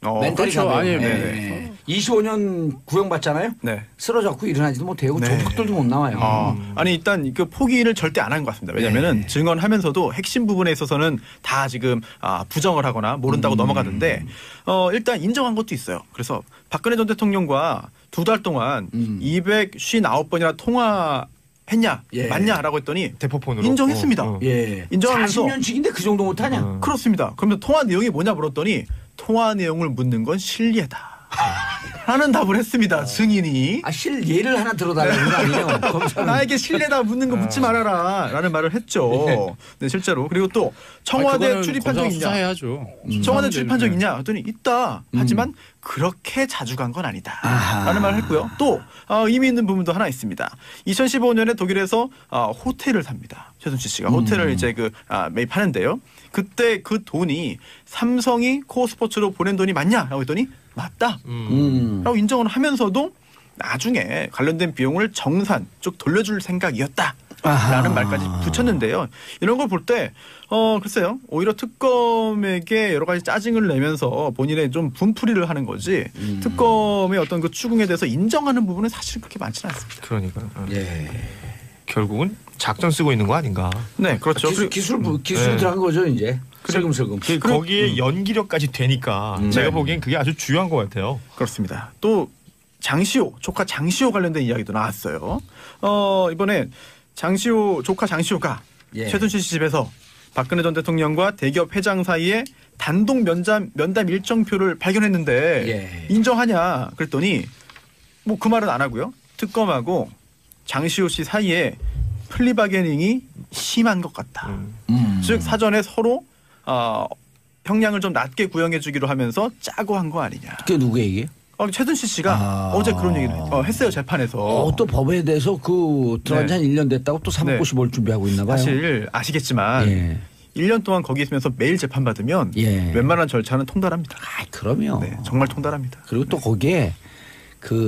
멘탈이 그렇죠. 가벼워요. 아니, 예. 네. 25년 구형받잖아요. 네. 쓰러졌고 일어나지도 못해요. 네. 조폭들도 못 나와요. 아니 일단 그 포기를 절대 안 한 것 같습니다. 왜냐하면은 증언하면서도 핵심 부분에 있어서는 다 지금 부정을 하거나 모른다고 넘어가는데 일단 인정한 것도 있어요. 그래서 박근혜 전 대통령과 2달 동안 259번이나 통화했냐 예. 맞냐라고 했더니 대포폰으로 인정했습니다. 예. 인정하면서 40년씩인데 그 정도 못하냐? 그렇습니다. 그러면 통화 내용이 뭐냐 물었더니 통화 내용을 묻는 건 실례다. 라는 답을 했습니다. 증인이. 예를 하나 들어달라는 거 아니에요? 검사는. 나에게 실례다 묻는 거 묻지 말아라 라는 말을 했죠. 네, 실제로. 그리고 또 청와대 출입한 적 있냐. 수사해야죠. 청와대 출입한 적 있냐 했더니 있다. 하지만 그렇게 자주 간 건 아니다. 라는 말을 했고요. 또 의미 있는 부분도 하나 있습니다. 2015년에 독일에서 호텔을 삽니다. 최순실 씨가 호텔을 이제 매입하는데요. 그때 그 돈이 삼성이 코어 스포츠로 보낸 돈이 맞냐라고 했더니 맞다. 라고 인정을 하면서도 나중에 관련된 비용을 정산 쪽 돌려줄 생각이었다. 라는 말까지 붙였는데요. 이런 걸 볼 때 글쎄요. 오히려 특검에게 여러 가지 짜증을 내면서 본인의 좀 분풀이를 하는 거지 특검의 어떤 그 추궁에 대해서 인정하는 부분은 사실 그렇게 많지는 않습니다. 그러니까요. 예. 결국은 작전 쓰고 있는 거 아닌가. 네, 그렇죠. 기술 네. 들어간 거죠 이제. 슬금슬금. 거기에 연기력까지 되니까 제가 보기엔 그게 아주 중요한 것 같아요. 그렇습니다. 또 장시호 조카 장시호 관련된 이야기도 나왔어요. 이번에 장시호 조카 장시호가 예. 최순실 씨 집에서 박근혜 전 대통령과 대기업 회장 사이에 단독 면담 일정표를 발견했는데 예. 인정하냐 그랬더니 뭐 그 말은 안 하고요. 특검하고 장시호 씨 사이에 플리바게닝이 심한 것 같다. 즉 사전에 서로 형량을 좀 낮게 구형해 주기로 하면서 짜고 한 거 아니냐. 그게 누구 얘기예요? 최순실 씨가 어제 그런 얘기를 했어요. 재판에서. 또 법에 대해서 들어간 지 한 1년 됐다고 또 사법고시 볼 준비하고 있나 봐요. 사실 아시겠지만 예. 1년 동안 거기 있으면서 매일 재판받으면 예. 웬만한 절차는 통달합니다. 그럼요. 네, 정말 통달합니다. 그리고 또 거기에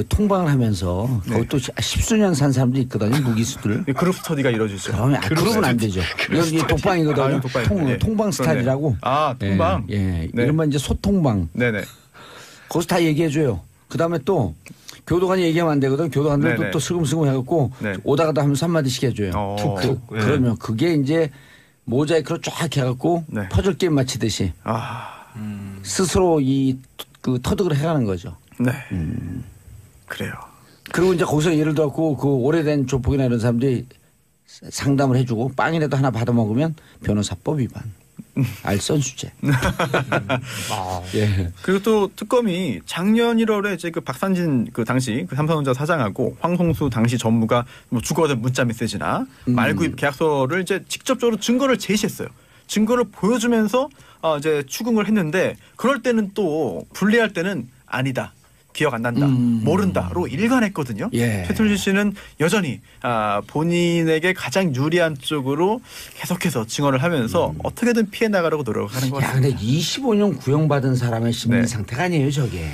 통방을 하면서 네. 거기 또 10수년 산 사람도 있거든요. 무기수들. 네, 그룹 스터디가 이루어지죠. 그룹은 안 되죠. 여기 독방이거든요. 독방이네. 통방 스타일이라고. 통방. 예. 네. 이른바 이제 소통방. 네네. 거기서 다 얘기해줘요. 그 다음에 또 교도관이 얘기하면 안 되거든. 교도관들도 네네. 또 슬금슬금 해갖고 네. 오다가다 하면서 한마디씩 해줘요. 툭툭. 네. 그러면 그게 이제 모자이크로 쫙 해갖고 네. 퍼즐 게임 마치듯이 스스로 터득을 해가는 거죠. 네. 그래요. 그리고 이제 거기서 예를 들어갖고 그 오래된 조폭이나 이런 사람들이 상담을 해주고 빵이라도 하나 받아 먹으면 변호사법 위반. 알선수재. 예. 그리고 또 특검이 작년 1월에 이제 박산진 당시 삼성전자 사장하고 황홍수 당시 전무가 뭐 주고받은 문자 메시지나 말구입 계약서를 이제 직접적으로 증거를 제시했어요. 증거를 보여주면서 이제 추궁을 했는데 그럴 때는 또 불리할 때는 아니다. 기억 안 난다. 모른다로 일관했거든요. 예. 최순실 씨는 여전히 본인에게 가장 유리한 쪽으로 계속해서 증언을 하면서 어떻게든 피해 나가려고 노력하는 것 야, 같습니다. 근데 25년 구형받은 사람의 심리 네. 상태가 아니에요, 저게.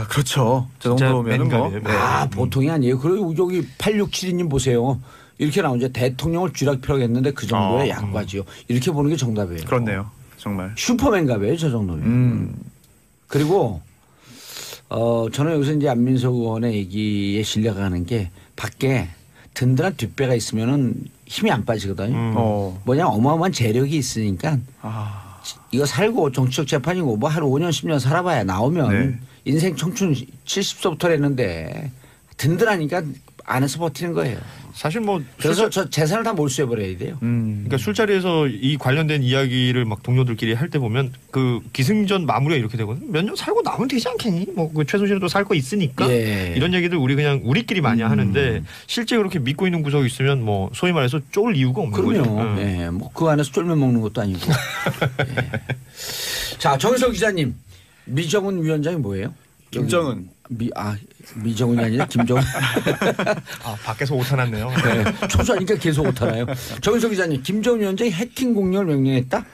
그렇죠. 저 정도면 뭐. 맨간이에요. 보통이 아니에요. 그리고 여기 8672님 보세요. 이렇게 나오죠. 대통령을 쥐락펴락 했는데 그 정도의 약과지요. 이렇게 보는 게 정답이에요. 그렇네요. 정말. 슈퍼맨갑이에요, 저 정도면. 그리고 저는 여기서 이제 안민석 의원의 얘기에 신뢰가 가는 게 밖에 든든한 뒷배가 있으면은 힘이 안 빠지거든요. 어. 뭐냐 어마어마한 재력이 있으니까 아. 이거 살고 정치적 재판이고 뭐 한 5년 10년 살아봐야 나오면 네. 인생 청춘 70세부터 했는데 든든하니까 안에서 버티는 거예요. 사실 뭐 그래서 저 재산을 다 몰수해버려야 돼요. 그러니까 술자리에서 이 관련된 이야기를 막 동료들끼리 할 때 보면 그 기승전 마무리가 이렇게 되거든. 몇 년 살고 나오면 되지 않겠니? 뭐 그 최순실은 또 살 거 있으니까 예. 이런 얘기들 우리 그냥 우리끼리 많이 하는데 실제 그렇게 믿고 있는 구석이 있으면 뭐 소위 말해서 쫄 이유가 없는 거죠. 그럼요. 예. 뭐 그 안에서 쫄면 먹는 것도 아니고. 예. 자 정석 기자님 미정은 위원장이 뭐예요? 김정은. 미정은이 아니라 김정은. 아 밖에서 오타났네요. 네. 초조하니까 계속 오타나요. 정석 기자님 김정은 위원장이 해킹 공격을 명령했다?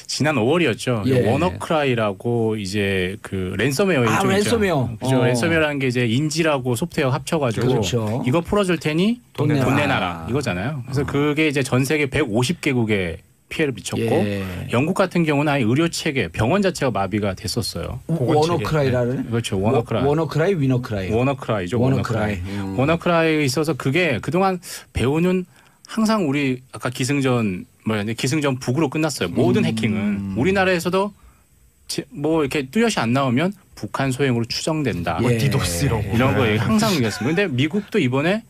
지난 5월이었죠. 예. 워너크라이라고 이제 그 랜섬웨어 일종 랜섬웨어. 그죠. 랜섬웨어라는 게 이제 인지라고 소프트웨어 합쳐가지고 그렇죠. 이거 풀어줄 테니 돈 돈 내놔라. 내놔라 이거잖아요. 그래서 그게 이제 전 세계 150개국에 피해를 미쳤고 예. 영국 같은 경우는 아예 의료 체계 병원 자체가 마비가 됐었어요. 워너크라이라는? 그렇죠. 워너크라이. 워너크라이 위너크라이. 워너크라이죠. 워너크라이. 워너크라이에 있어서 그게 그동안 배우는 항상 우리 아까 기승전 기승전 북으로 끝났어요. 모든 해킹은 우리나라에서도 뭐 이렇게 뚜렷이 안 나오면 북한 소행으로 추정된다. 예. 디도스 이런 거. 이런 거 항상 얘기했습니다. 근데 미국도 이번에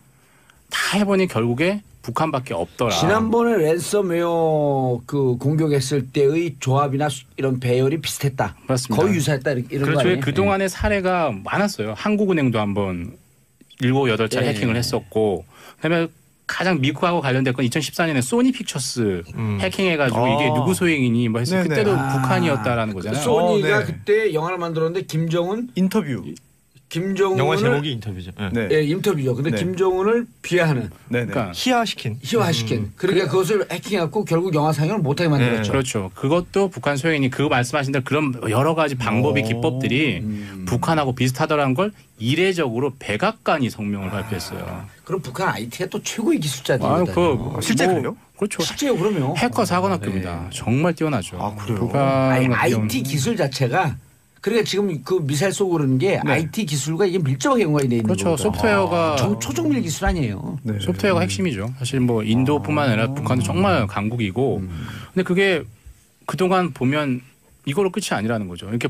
다 해보니 결국에 북한밖에 없더라. 지난번에 랜섬웨어 그 공격했을 때의 조합이나 이런 배열이 비슷했다. 맞습니다. 거의 유사했다 이런 거 그렇죠. 아니에요? 그동안의 사례가 많았어요. 한국은행도 한번 7, 8차례 예. 해킹을 했었고 그다음에 가장 미국하고 관련된 건 2014년에 소니 픽처스 해킹해가지고 이게 누구 소행이니 뭐 했을 때 네네. 그때도 북한이었다라는 거잖아요. 소니가 네. 그때 영화를 만들었는데 인터뷰. 김정은을 영화 제목이 인터뷰죠. 네. 네. 예, 인터뷰죠. 근데 네. 김정은을 비하하는 네네. 그러니까 희화시킨. 희화시킨. 그러니까 그것을 해킹해갖고 결국 영화 상영을 못하게 만들었죠. 그렇죠. 그것도 북한 소행이니 그거 말씀하신 대로 그런 여러 가지 방법이 기법들이 북한하고 비슷하더라는 걸 이례적으로 백악관이 성명을 발표했어요. 그럼 북한 IT가 또 최고의 아, 기술자들이거든요. 실제로요? 그렇죠. 실제요, 그러면. 해커 사관학교입니다. 정말 뛰어나죠. 아, 그래요? 북한 아니, 같은 경우는 IT 기술 자체가 그러니까 지금 그 미사일 쏘고 그러는 게 IT 기술과 이게 밀접하게 연관이 돼 있는 그렇죠. 거거든요. 소프트웨어가 초정밀 기술 아니에요. 네. 소프트웨어가 핵심이죠. 사실 뭐 인도뿐만 아니라 북한도 정말 강국이고, 근데 그게 그동안 보면 이걸로 끝이 아니라는 거죠. 이렇게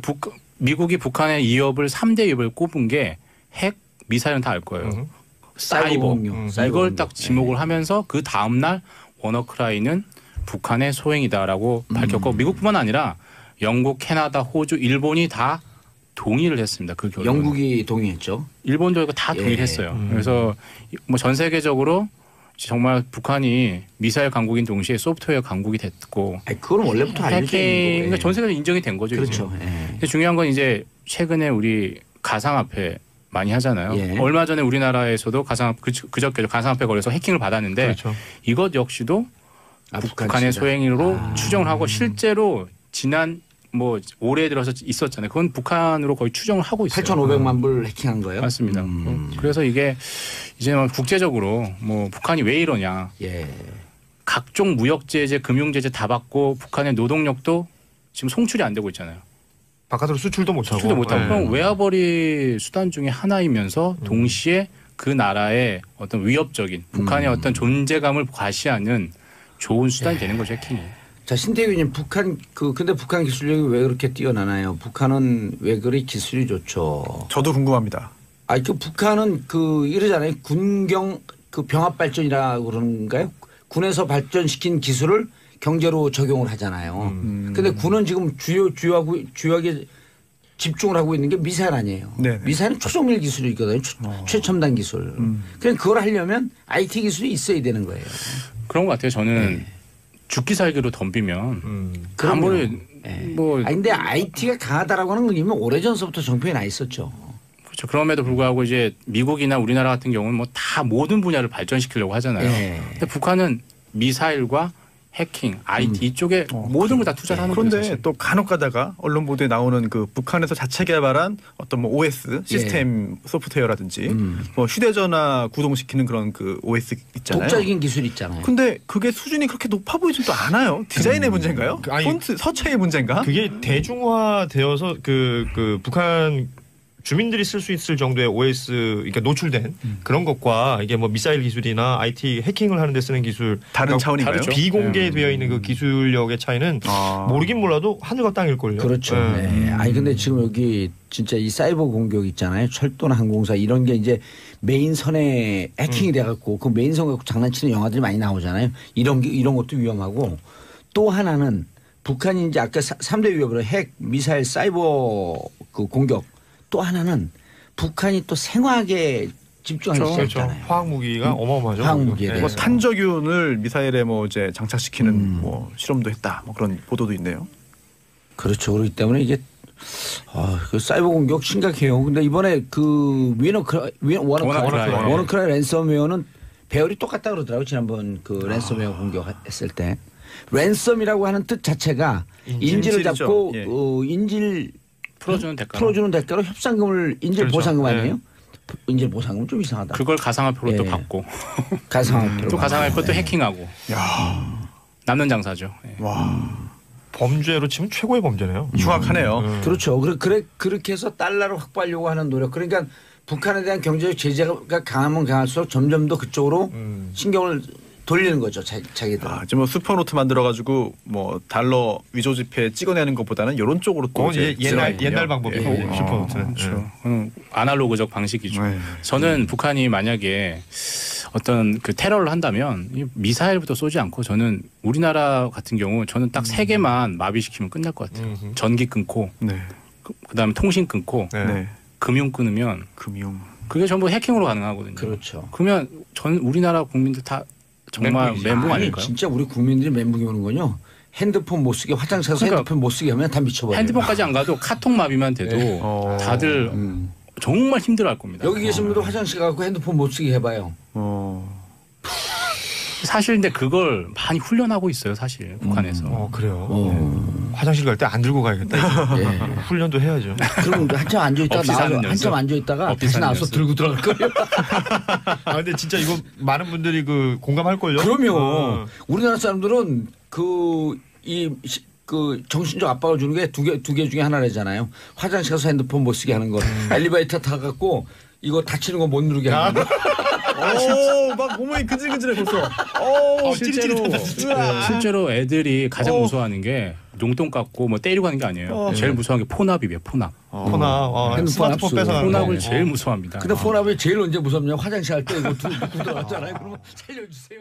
미국이 북한의 위협을 3대 위협을 꼽은 게 핵, 미사일은 다 알 거예요. 사이버 공격, 사이버 이걸 공격. 딱 지목을 하면서 그 다음 날 워너크라이는 북한의 소행이다라고 밝혔고 미국뿐만 아니라 영국, 캐나다, 호주, 일본이 다 동의를 했습니다. 그 결론. 영국이 동의했죠. 일본도 이거 다 동의를 했어요. 그래서 뭐 전 세계적으로 정말 북한이 미사일 강국인 동시에 소프트웨어 강국이 됐고 아니, 그건 원래부터 알려져 있는 거예요. 그러니까 전 세계적으로 인정이 된 거죠. 그렇죠. 이제. 예. 근데 중요한 건 이제 최근에 우리 가상화폐 많이 하잖아요. 예. 얼마 전에 우리나라에서도 그저께죠. 가상화폐 거래소 해킹을 받았는데 그렇죠. 이것 역시도 북한의 북한이다. 소행으로 추정을 하고 실제로 지난 뭐 올해 들어서 있었잖아요. 그건 북한으로 거의 추정을 하고 있어요. 8,500만 불 해킹한 거예요? 맞습니다. 그래서 이게 이제 뭐 국제적으로 뭐 북한이 왜 이러냐. 예. 각종 무역 제재, 금융 제재 다 받고 북한의 노동력도 지금 송출이 안 되고 있잖아요. 바깥으로 수출도 못하고. 수출도 못하고 네. 그럼 외화벌이 수단 중에 하나이면서 동시에 그 나라의 어떤 위협적인 북한의 어떤 존재감을 과시하는 좋은 수단이 되는 거죠, 해킹이. 자, 신태균님, 근데 북한 기술력이 왜 그렇게 뛰어나나요? 북한은 왜 그리 기술이 좋죠? 저도 궁금합니다. 북한은 이러잖아요. 군경 병합 발전이라고 그러는가요? 군에서 발전시킨 기술을 경제로 적용을 하잖아요. 근데 군은 지금 주요하게 집중을 하고 있는 게 미사일 아니에요. 네네. 미사일은 초정밀 기술이거든요. 최첨단 기술. 그냥 그걸 하려면 IT 기술이 있어야 되는 거예요. 그런 것 같아요. 저는 죽기 살기로 덤비면 아무리 뭐 근데 IT가 강하다라고 하는 건 이미 오래전서부터 정평이 나 있었죠. 그렇죠. 그럼에도 불구하고 이제 미국이나 우리나라 같은 경우는 뭐 다 모든 분야를 발전시키려고 하잖아요. 예. 근데 북한은 미사일과 해킹, IT 이쪽에 모든 걸 다 투자를 하는 거예요. 그런데 사실. 또 간혹 가다가 언론 보도에 나오는 그 북한에서 자체 개발한 어떤 뭐 OS 시스템 소프트웨어라든지 뭐 휴대전화 구동시키는 그런 그 OS 있잖아요. 독자적인 기술 있잖아요. 근데 그게 수준이 그렇게 높아 보이지도 않아요. 디자인의 문제인가요? 아니, 폰트 서체의 문제인가? 그게 대중화되어서 그 북한 주민들이 쓸 수 있을 정도의 OS 그러니까 노출된 그런 것과 이게 뭐 미사일 기술이나 IT 해킹을 하는데 쓰는 기술 다른 차원인가요? 다르죠. 비공개되어 있는 그 기술력의 차이는 모르긴 몰라도 하늘과 땅일걸요. 그렇죠. 네. 아니 근데 지금 여기 진짜 이 사이버 공격 있잖아요. 철도나 항공사 이런 게 이제 메인선에 해킹이 돼갖고 그 메인선 갖고 장난치는 영화들이 많이 나오잖아요. 이런 것도 위험하고 또 하나는 북한이 이제 아까 3대 위협으로 핵, 미사일, 사이버 그 공격 또 하나는 북한이 또 생화학에 집중하기 시작했잖아요. 화학 무기가 어마어마하죠. 화학 무기에 뭐 대해서. 탄저균을 미사일에 뭐 이제 장착시키는 뭐 실험도 했다. 뭐 그런 보도도 있네요. 그렇죠. 그렇기 때문에 이게 그 사이버 공격 심각해요. 근데 이번에 그 워너크라이 랜섬웨어는 배열이 똑같다 그러더라고요. 지난번 그 랜섬웨어 공격했을 때. 랜섬이라고 하는 뜻 자체가 인질을 잡고 예. 인질 풀어주는 대가로. 풀어주는 대가로 협상금을 인질 그렇죠. 보상금 네. 아니에요? 인질 보상금 좀 이상하다. 그걸 가상화폐로 또 예. 받고 가상화폐로. 또 가상화폐 또 해킹하고 남는 장사죠. 예. 범죄로 치면 최고의 범죄네요. 흉악하네요. 그렇죠. 그렇게 해서 달러를 확보하려고 하는 노력. 그러니까 북한에 대한 경제적 제재가 강하면 강할수록 점점 더 그쪽으로 신경을 돌리는 거죠. 자기들. 지금 뭐 슈퍼노트 만들어가지고 뭐 달러 위조 지폐 찍어내는 것보다는 이런 쪽으로 또 이제 옛날 방법이고 슈퍼노트는. 그렇죠. 아날로그적 방식이죠. 네. 저는 북한이 만약에 어떤 그 테러를 한다면 이 미사일부터 쏘지 않고 저는 우리나라 같은 경우 저는 딱 세 개만 마비시키면 끝날 것 같아요. 전기 끊고 네. 그다음에 통신 끊고 네. 금융 끊으면 금융. 그게 전부 해킹으로 가능하거든요. 그렇죠. 그러면 전 우리나라 국민들 다 정말 멘붕이지. 멘붕 아니, 아닐까요? 진짜 우리 국민들이 멘붕이 오는 건요. 핸드폰 못 쓰게 화장실 가서 그러니까 핸드폰 못 쓰게 하면 다 미쳐버려요. 핸드폰까지 안 가도 카톡 마비만 돼도 네. 다들 정말 힘들어할 겁니다. 여기 계신 분도 화장실 가고 핸드폰 못 쓰게 해봐요. 사실 근데 그걸 많이 훈련하고 있어요, 사실 북한에서. 그래요. 화장실 갈 때 안 들고 가야겠다. 예. 훈련도 해야죠. 그럼 한참 앉아있다가 없이 사는 연습. 한참 앉아있다가 없이 다시 사는 나와서 연습. 들고 들어갈 거예요. 근데 진짜 이거 많은 분들이 그 공감할 걸요. 그럼요. 우리나라 사람들은 그 정신적 압박을 주는 게 두 개 중에 하나라잖아요. 화장실 가서 핸드폰 못 쓰게 하는 거. 엘리베이터 타갖고 이거 닫히는 거 못 누르게 하는 거. 막 몸이 근질근질해 벌써. 실제로 애들이 가장 무서워하는 게 용돈 깎고 뭐 때리고 하는 게 아니에요. 제일 무서운 게 폰압이에요, 폰압. 핸드폰 스마트폰 뺏어가는 거. 폰압을 제일 무서워합니다. 근데 폰압이 제일 언제 무섭냐? 화장실 할 때 이거 누구 들어갔잖아요. 그러면 살려주세요.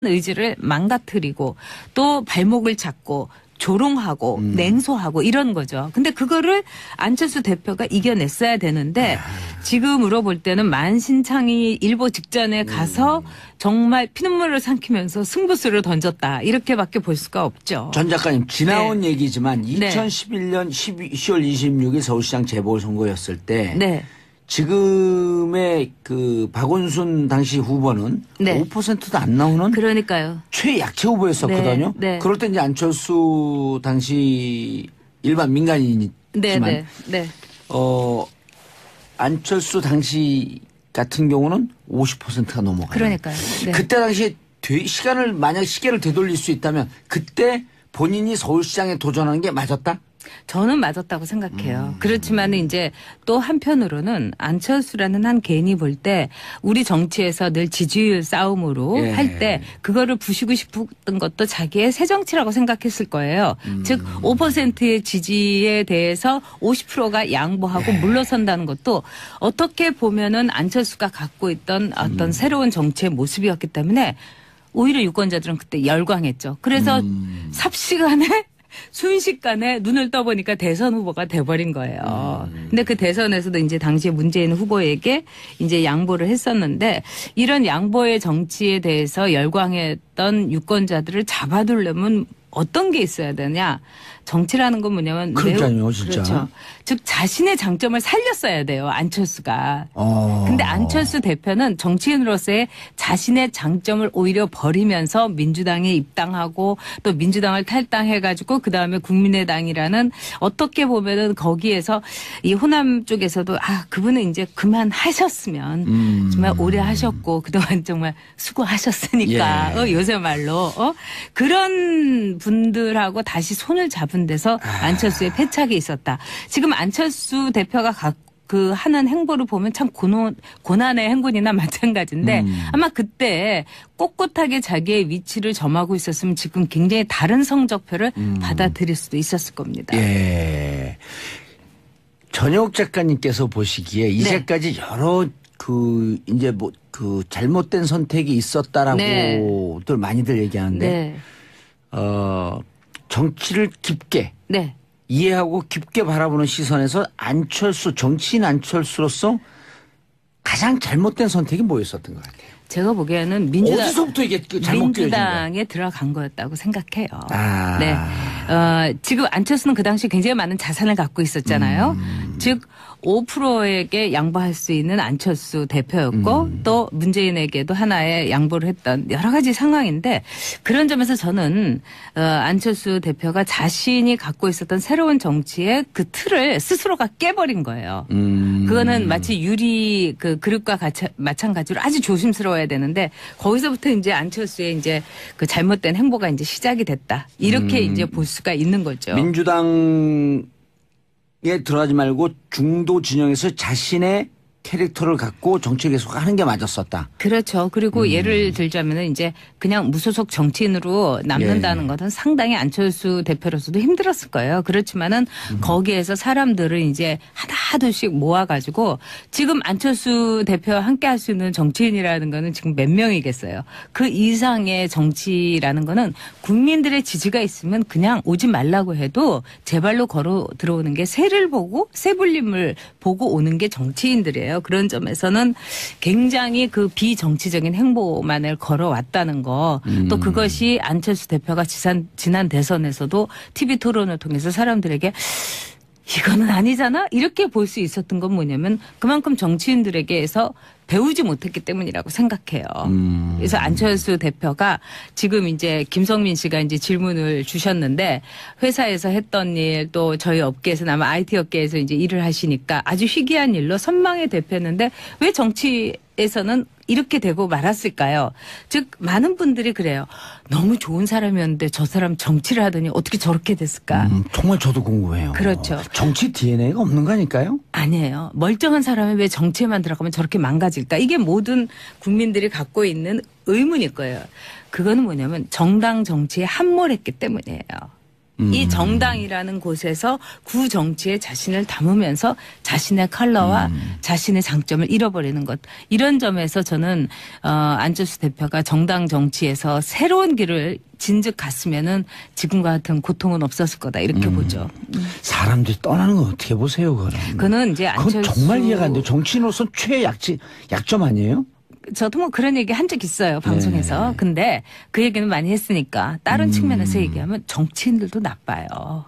의지를 망가뜨리고 또 발목을 잡고 조롱하고 냉소하고 이런 거죠. 근데 그거를 안철수 대표가 이겨냈어야 되는데 지금으로 볼 때는 만신창이 일보 직전에 가서 정말 피눈물을 삼키면서 승부수를 던졌다. 이렇게밖에 볼 수가 없죠. 전 작가님 지나온 얘기지만 네. 2011년 10월 26일 서울시장 재보궐선거였을 때 네. 지금의 그 박원순 당시 후보는 네. 5%도 안 나오는 그러니까요. 최약체 후보였었거든요. 네, 네. 그럴 때 이제 안철수 당시 일반 민간인이지만 네. 안철수 당시 같은 경우는 50%가 넘어가요. 그러니까요. 네. 그때 당시에 만약 시계를 되돌릴 수 있다면 그때 본인이 서울시장에 도전하는 게 맞았다? 저는 맞았다고 생각해요. 그렇지만 이제 또 한편으로는 안철수라는 한 개인이 볼 때 우리 정치에서 늘 지지율 싸움으로 예. 할 때 그거를 부시고 싶었던 것도 자기의 새 정치라고 생각했을 거예요. 즉 5%의 지지에 대해서 50%가 양보하고 물러선다는 것도 어떻게 보면은 안철수가 갖고 있던 어떤 새로운 정치의 모습이었기 때문에 오히려 유권자들은 그때 열광했죠. 그래서 삽시간에 순식간에 눈을 떠보니까 대선 후보가 돼버린 거예요. 근데 그 대선에서도 이제 당시에 문재인 후보에게 이제 양보를 했었는데 이런 양보의 정치에 대해서 열광했던 유권자들을 잡아두려면 어떤 게 있어야 되냐? 정치라는 건 뭐냐면 그러니까요, 진짜. 그렇죠. 즉 자신의 장점을 살렸어야 돼요. 안철수가. 근데 안철수 대표는 정치인으로서의 자신의 장점을 오히려 버리면서 민주당에 입당하고 또 민주당을 탈당해가지고 그다음에 국민의당이라는 어떻게 보면은 거기에서 이 호남 쪽에서도 그분은 이제 그만하셨으면 정말 오래 하셨고 그동안 정말 수고하셨으니까 요새 말로 그런 분들하고 다시 손을 잡은 데서 안철수의 패착이 있었다. 지금 안철수 대표가 그 하는 행보를 보면 참 고난의 행군이나 마찬가지인데 아마 그때 꼿꼿하게 자기의 위치를 점하고 있었으면 지금 굉장히 다른 성적표를 받아들일 수도 있었을 겁니다. 예. 전혁 작가님께서 보시기에 이제까지 여러 이제 잘못된 선택이 있었다라고들 많이들 얘기하는데 정치를 깊게 이해하고 깊게 바라보는 시선에서 정치인 안철수로서 가장 잘못된 선택이 뭐였었던 것 같아요? 제가 보기에는 어디서부터 이게 잘못 민주당에 들어간 거였다고 생각해요. 네. 지금 안철수는 그 당시 굉장히 많은 자산을 갖고 있었잖아요. 즉 5%에게 양보할 수 있는 안철수 대표였고 또 문재인에게도 하나의 양보를 했던 여러 가지 상황인데 그런 점에서 저는 안철수 대표가 자신이 갖고 있었던 새로운 정치의 그 틀을 스스로가 깨버린 거예요. 그거는 마치 유리 그릇과 마찬가지로 아주 조심스러워야 되는데 거기서부터 이제 안철수의 이제 그 잘못된 행보가 이제 시작이 됐다. 이렇게 이제 볼 수가 있는 거죠. 민주당 에 들어가지 말고 중도 진영에서 자신의 캐릭터를 갖고 정치 계속하는 게 맞았었다. 그렇죠. 그리고 예를 들자면은 이제 그냥 무소속 정치인으로 남는다는 것은 상당히 안철수 대표로서도 힘들었을 거예요. 그렇지만은 거기에서 사람들을 이제 하나둘씩 모아가지고 지금 안철수 대표와 함께 할 수 있는 정치인이라는 거는 지금 몇 명이겠어요. 그 이상의 정치라는 거는 국민들의 지지가 있으면 그냥 오지 말라고 해도 제 발로 걸어 들어오는 게 새를 보고 새불림을 보고 오는 게 정치인들이에요. 그런 점에서는 굉장히 그 비정치적인 행보만을 걸어왔다는 거. 또 그것이 안철수 대표가 지난 대선에서도 TV 토론을 통해서 사람들에게 이거는 아니잖아? 이렇게 볼 수 있었던 건 뭐냐면 그만큼 정치인들에게서 배우지 못했기 때문이라고 생각해요. 그래서 안철수 대표가 지금 이제 김성민 씨가 이제 질문을 주셨는데 회사에서 했던 일 또 저희 업계에서는 아마 IT 업계에서 이제 일을 하시니까 아주 희귀한 일로 선망의 대표였는데 왜 정치에서는 이렇게 되고 말았을까요? 즉 많은 분들이 그래요. 너무 좋은 사람이었는데 저 사람 정치를 하더니 어떻게 저렇게 됐을까? 정말 저도 궁금해요. 그렇죠. 정치 DNA가 없는 거 아닐까요? 아니에요. 멀쩡한 사람이 왜 정치에만 들어가면 저렇게 망가질까? 이게 모든 국민들이 갖고 있는 의문일 거예요. 그거는 뭐냐면 정당 정치에 함몰했기 때문이에요. 이 정당이라는 곳에서 구 정치에 자신을 담으면서 자신의 컬러와 자신의 장점을 잃어버리는 것. 이런 점에서 저는 안철수 대표가 정당 정치에서 새로운 길을 진즉 갔으면은 지금과 같은 고통은 없었을 거다 이렇게 보죠. 사람들이 떠나는 건 어떻게 보세요, 그거는? 그는 이제 안철수 그건 정말 이해가 안 돼요. 정치인으로서 약점 아니에요? 저도 뭐 그런 얘기 한 적 있어요, 방송에서. 근데 그 얘기는 많이 했으니까 다른 측면에서 얘기하면 정치인들도 나빠요.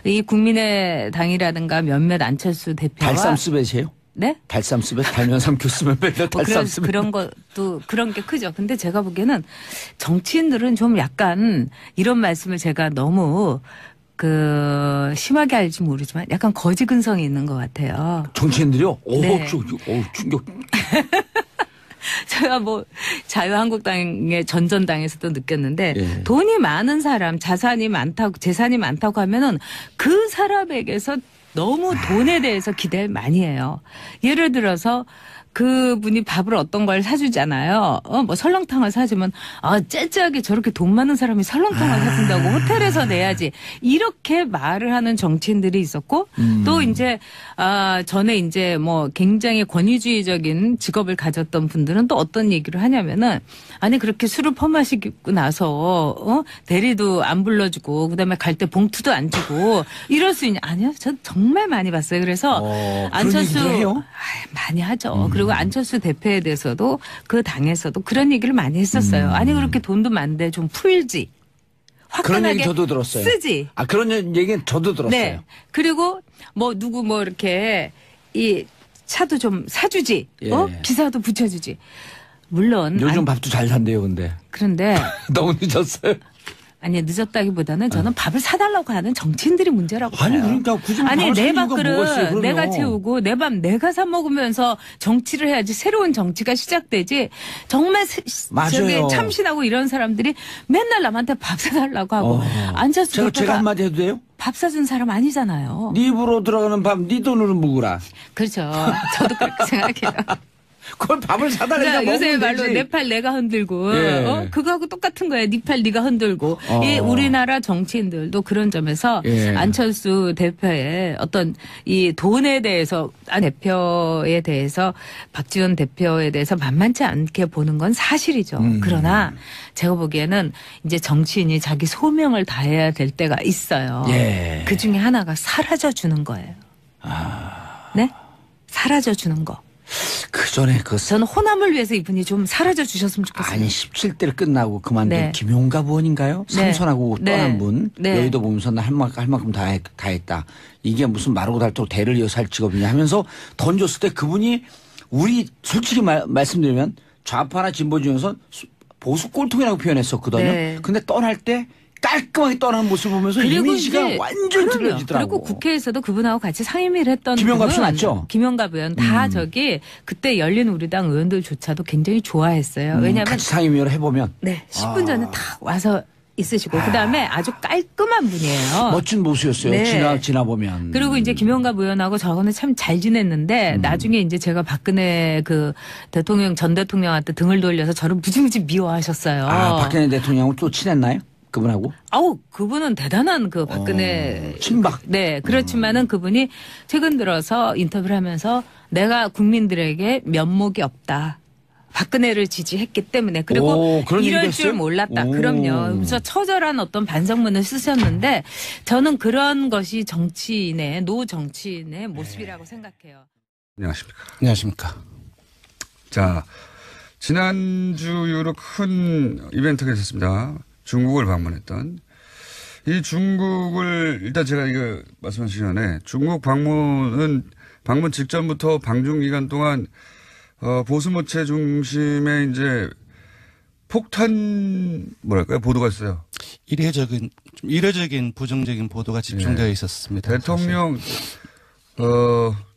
이 국민의당이라든가 몇몇 안철수 대표와 달쌈스벳이에요? 네? 달쌈스벳 달면 삼큐 쓰면 맨날 달쌈스벳. 그런 것도 그런 게 크죠. 근데 제가 보기에는 정치인들은 좀 약간 이런 말씀을 제가 너무 심하게 알지 모르지만 약간 거지 근성이 있는 것 같아요. 정치인들이요? 네. 충격. 제가 뭐 자유한국당의 전전당에서도 느꼈는데 돈이 많은 사람, 재산이 많다고 하면은 그 사람에게서 너무 돈에 대해서 기대를 많이 해요. 예를 들어서 그분이 밥을 어떤 걸 사주잖아요. 뭐 설렁탕을 사주면 째째하게 저렇게 돈 많은 사람이 설렁탕을 사준다고 호텔에서 내야지 이렇게 말을 하는 정치인들이 있었고 또 이제 전에 이제 뭐 굉장히 권위주의적인 직업을 가졌던 분들은 또 어떤 얘기를 하냐면은 아니 그렇게 술을 퍼마시고 나서 대리도 안 불러주고 그다음에 갈 때 봉투도 안 주고 이럴 수 있냐? 아니요, 저 정말 많이 봤어요. 그래서 안철수 그런 얘기도 해요? 많이 하죠. 그리고 안철수 대표에 대해서도 그 당에서도 그런 얘기를 많이 했었어요. 아니 그렇게 돈도 많은데 좀 풀지. 그런 얘기 화끈하게 저도 들었어요. 쓰지. 그런 얘기는 저도 들었어요. 네. 그리고 뭐 누구 뭐 이렇게 이 차도 좀 사주지. 기사도 붙여주지. 물론 요즘 밥도 잘 산대요, 근데. 그런데 너무 늦었어요. 아니 늦었다기보다는 저는 밥을 사달라고 하는 정치인들이 문제라고 봐요. 아니 그러니까 굳이 아니 밥을 내 사는 이유가 뭐가 있어요, 밥그릇 그러면. 내가 채우고 내 밥 내가 사 먹으면서 정치를 해야지 새로운 정치가 시작되지. 정말 맞아요. 저기 참신하고 이런 사람들이 맨날 남한테 밥 사달라고 하고 앉아서 제가 한마디 해도 돼요? 밥 사준 사람 아니잖아요. 네 입으로 들어가는 밥 네 돈으로 먹으라. 그렇죠. 저도 그렇게 생각해요. 그걸 밥을 사달라니까 요새 먹으면 말로 되지. 내 팔 내가 흔들고 예. 그거하고 똑같은 거야. 네 팔 네가 흔들고 이 우리나라 정치인들도 그런 점에서 예. 안철수 대표의 어떤 이 돈에 대해서 안 대표에 대해서 박지원 대표에 대해서 만만치 않게 보는 건 사실이죠. 그러나 제가 보기에는 이제 정치인이 자기 소명을 다해야 될 때가 있어요. 예. 그 중에 하나가 사라져 주는 거예요. 네? 사라져 주는 거. 그 전에 그 저는 호남을 위해서 이분이 좀 사라져 주셨으면 좋겠어요. 아니 17대를 끝나고 그만둔 네. 김용갑 의원인가요? 네. 삼선하고 네. 떠난 분. 네. 여의도 보면서 나 할 만큼 다 했다. 이게 무슨 마르고 닳도록 대를 이어서 할 직업이냐 하면서 던졌을 때 그분이 우리 솔직히 말씀드리면 좌파나 진보 중에서 보수 꼴통이라고 표현했었거든요. 네. 근데 떠날 때 깔끔하게 떠나는 모습을 보면서 이미지가 완전히 틀려지더라고. 그리고 국회에서도 그분하고 같이 상임위를 했던 김용갑 씨 분은 맞죠? 김용갑 의원 다 저기 그때 열린우리당 의원들조차도 굉장히 좋아했어요. 왜냐하면 같이 상임위를 해보면 네 10분 전에 딱 와서 있으시고 그다음에 아주 깔끔한 분이에요. 멋진 모습이었어요. 네. 지나보면. 그리고 이제 김용갑 의원하고 저거는 참 잘 지냈는데 나중에 이제 제가 박근혜 그 대통령 전 대통령한테 등을 돌려서 저를 무지무지 미워하셨어요. 박근혜 대통령하고 또 친했나요? 그분하고? 아우 그분은 대단한 그 박근혜 친박. 네 그렇지만은 그분이 최근 들어서 인터뷰를 하면서 내가 국민들에게 면목이 없다. 박근혜를 지지했기 때문에 그리고 오, 그런 이럴 얘기도 줄 했어요? 몰랐다. 오. 그럼요. 그래서 처절한 어떤 반성문을 쓰셨는데 저는 그런 것이 정치인의 노 정치인의 모습이라고 생각해요. 안녕하십니까. 안녕하십니까. 자, 지난주 이후로 큰 이벤트가 있었습니다. 중국을 방문했던. 이 중국을, 일단 제가 이거 말씀하시기 전에 중국 방문 직전부터 방중 기간 동안, 보수모체 중심의 이제 폭탄, 뭐랄까요, 보도가 있어요. 좀 이례적인 부정적인 보도가 집중되어 있었습니다. 대통령,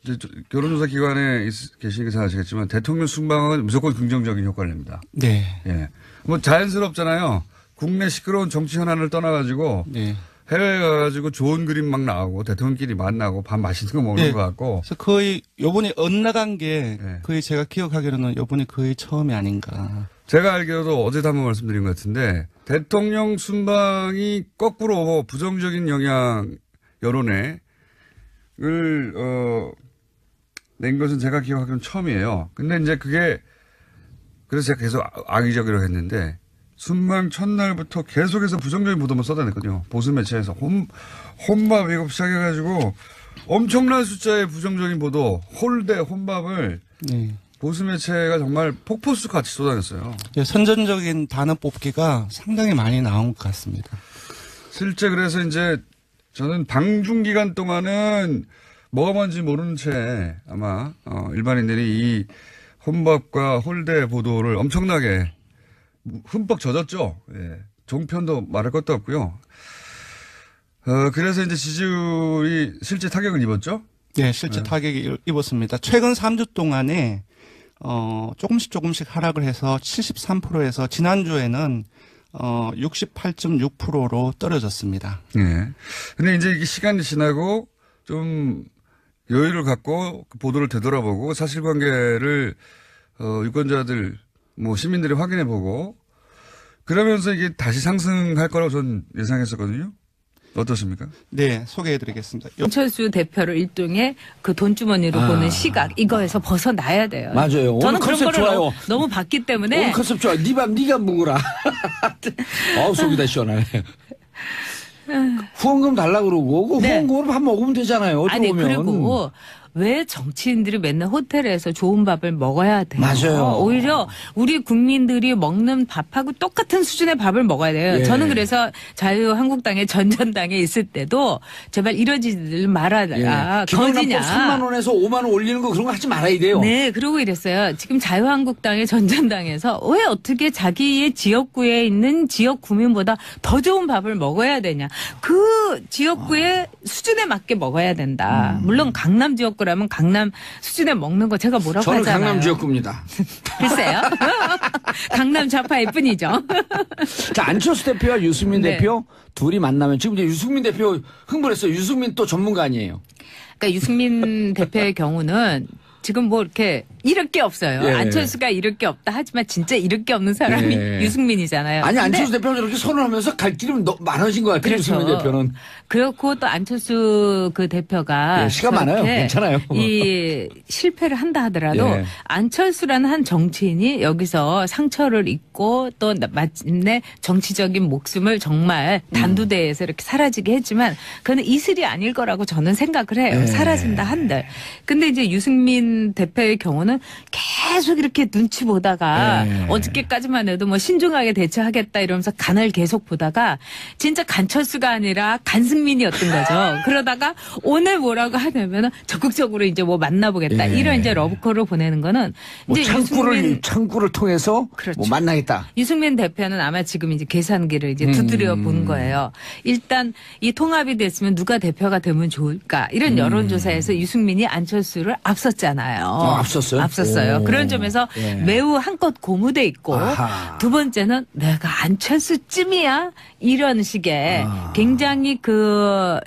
이제 결혼조사 기관에 계시니까 잘 아시겠지만 대통령 순방은 무조건 긍정적인 효과를 냅니다. 네. 예. 뭐 자연스럽잖아요. 국내 시끄러운 정치 현안을 떠나가지고 네. 해외에 가가지고 좋은 그림 막 나오고 대통령끼리 만나고 밥 맛있는 거 먹는 네. 것 같고. 그래서 거의 요번에 엇나간 게 네. 거의 제가 기억하기로는 요번에 거의 처음이 아닌가. 제가 알기로도 어제도 한번 말씀드린 것 같은데 대통령 순방이 거꾸로 부정적인 영향 여론에 낸 것은 제가 기억하기로는 처음이에요. 근데 이제 그게 그래서 제가 계속 악의적이라고 했는데 순방 첫날부터 계속해서 부정적인 보도만 쏟아냈거든요. 보수 매체에서 혼밥 이거 시작해가지고 엄청난 숫자의 부정적인 보도, 홀대, 혼밥을 네. 보수 매체가 정말 폭포수 같이 쏟아냈어요. 선전적인 단어 뽑기가 상당히 많이 나온 것 같습니다. 실제 그래서 이제 저는 방중 기간 동안은 뭐가 뭔지 모르는 채 아마 일반인들이 이 혼밥과 홀대 보도를 엄청나게 흠뻑 젖었죠. 예. 종편도 말할 것도 없고요. 그래서 이제 지지율이 실제 타격을 입었죠. 네, 실제 타격이 입었습니다. 최근 3주 동안에 조금씩 하락을 해서 73%에서 지난주에는 68.6%로 떨어졌습니다. 예. 근데 이제 이게 시간이 지나고 좀 여유를 갖고 보도를 되돌아보고 사실관계를 유권자들 뭐 시민들이 확인해보고 그러면서 이게 다시 상승할 거라고 저는 예상했었거든요. 어떻습니까? 네, 소개해드리겠습니다. 안철수 대표를 일종의 그 돈주머니로 보는 시각 이거에서 벗어나야 돼요. 맞아요. 저는 오늘 그런 컨셉 거를 좋아요. 너무 봤기 때문에 오늘 컨셉 좋아. 네 밥 네가 먹으라. 속이 다 시원하네. 후원금 달라 그러고 그 네. 후원금으로 밥 먹으면 되잖아요. 어떻게 아니 보면. 그리고 왜 정치인들이 맨날 호텔에서 좋은 밥을 먹어야 돼요? 맞아요. 오히려 우리 국민들이 먹는 밥하고 똑같은 수준의 밥을 먹어야 돼요. 예. 저는 그래서 자유한국당의 전전당에 있을 때도 제발 이러지들 말아라. 기본납법 거지냐. 3만 원에서 5만 원 올리는 거 그런 거 하지 말아야 돼요. 네, 그러고 이랬어요. 지금 자유한국당의 전전당에서 왜 어떻게 자기의 지역구에 있는 지역 구민보다 더 좋은 밥을 먹어야 되냐. 그 지역구의 수준에 맞게 먹어야 된다. 물론 강남 지역구라면 강남 수준에 먹는 거 제가 뭐라고 저는 하잖아요. 강남 지역구입니다. 글쎄요. 강남 좌파일 뿐이죠. 자, 안철수 대표와 유승민 네. 대표 둘이 만나면 지금 이제 유승민 대표 흥분했어요. 유승민 또 전문가 아니에요. 그러니까 유승민 대표의 경우는 지금 뭐 이렇게 잃을 게 없어요. 예. 안철수가 잃을 게 없다 하지만 진짜 잃을 게 없는 사람이 예. 유승민이잖아요. 아니, 근데 안철수 대표는 저렇게 선언하면서 갈 길이 많아진 것 같아요. 그렇죠. 유승민 대표는. 그렇고 또 안철수 그 대표가 예, 시간 많아요. 저렇게 괜찮아요. 이 실패를 한다 하더라도 예. 안철수라는 한 정치인이 여기서 상처를 입고 또 마침내 정치적인 목숨을 정말 단두대에서 이렇게 사라지게 했지만 그는 이슬이 아닐 거라고 저는 생각을 해요. 예. 사라진다 한들. 근데 이제 유승민 대표의 경우는 계속 이렇게 눈치 보다가 예. 어저께까지만 해도 뭐 신중하게 대처하겠다 이러면서 간을 계속 보다가 진짜 간철수가 아니라 간승민이었던 거죠. 그러다가 오늘 뭐라고 하냐면은 적극적으로 이제 뭐 만나보겠다 예. 이런 이제 러브콜을 보내는 거는 뭐 이제 창구를 통해서 그렇죠. 뭐 만나겠다. 유승민 대표는 아마 지금 이제 계산기를 이제 두드려 본 거예요. 일단 이 통합이 됐으면 누가 대표가 되면 좋을까 이런 여론조사에서 유승민이 안철수를 앞섰잖아요. 앞섰어요? 앞섰어요. 오. 그런 점에서 예. 매우 한껏 고무돼 있고 아하. 두 번째는 내가 안철수쯤이야 이런 식의 굉장히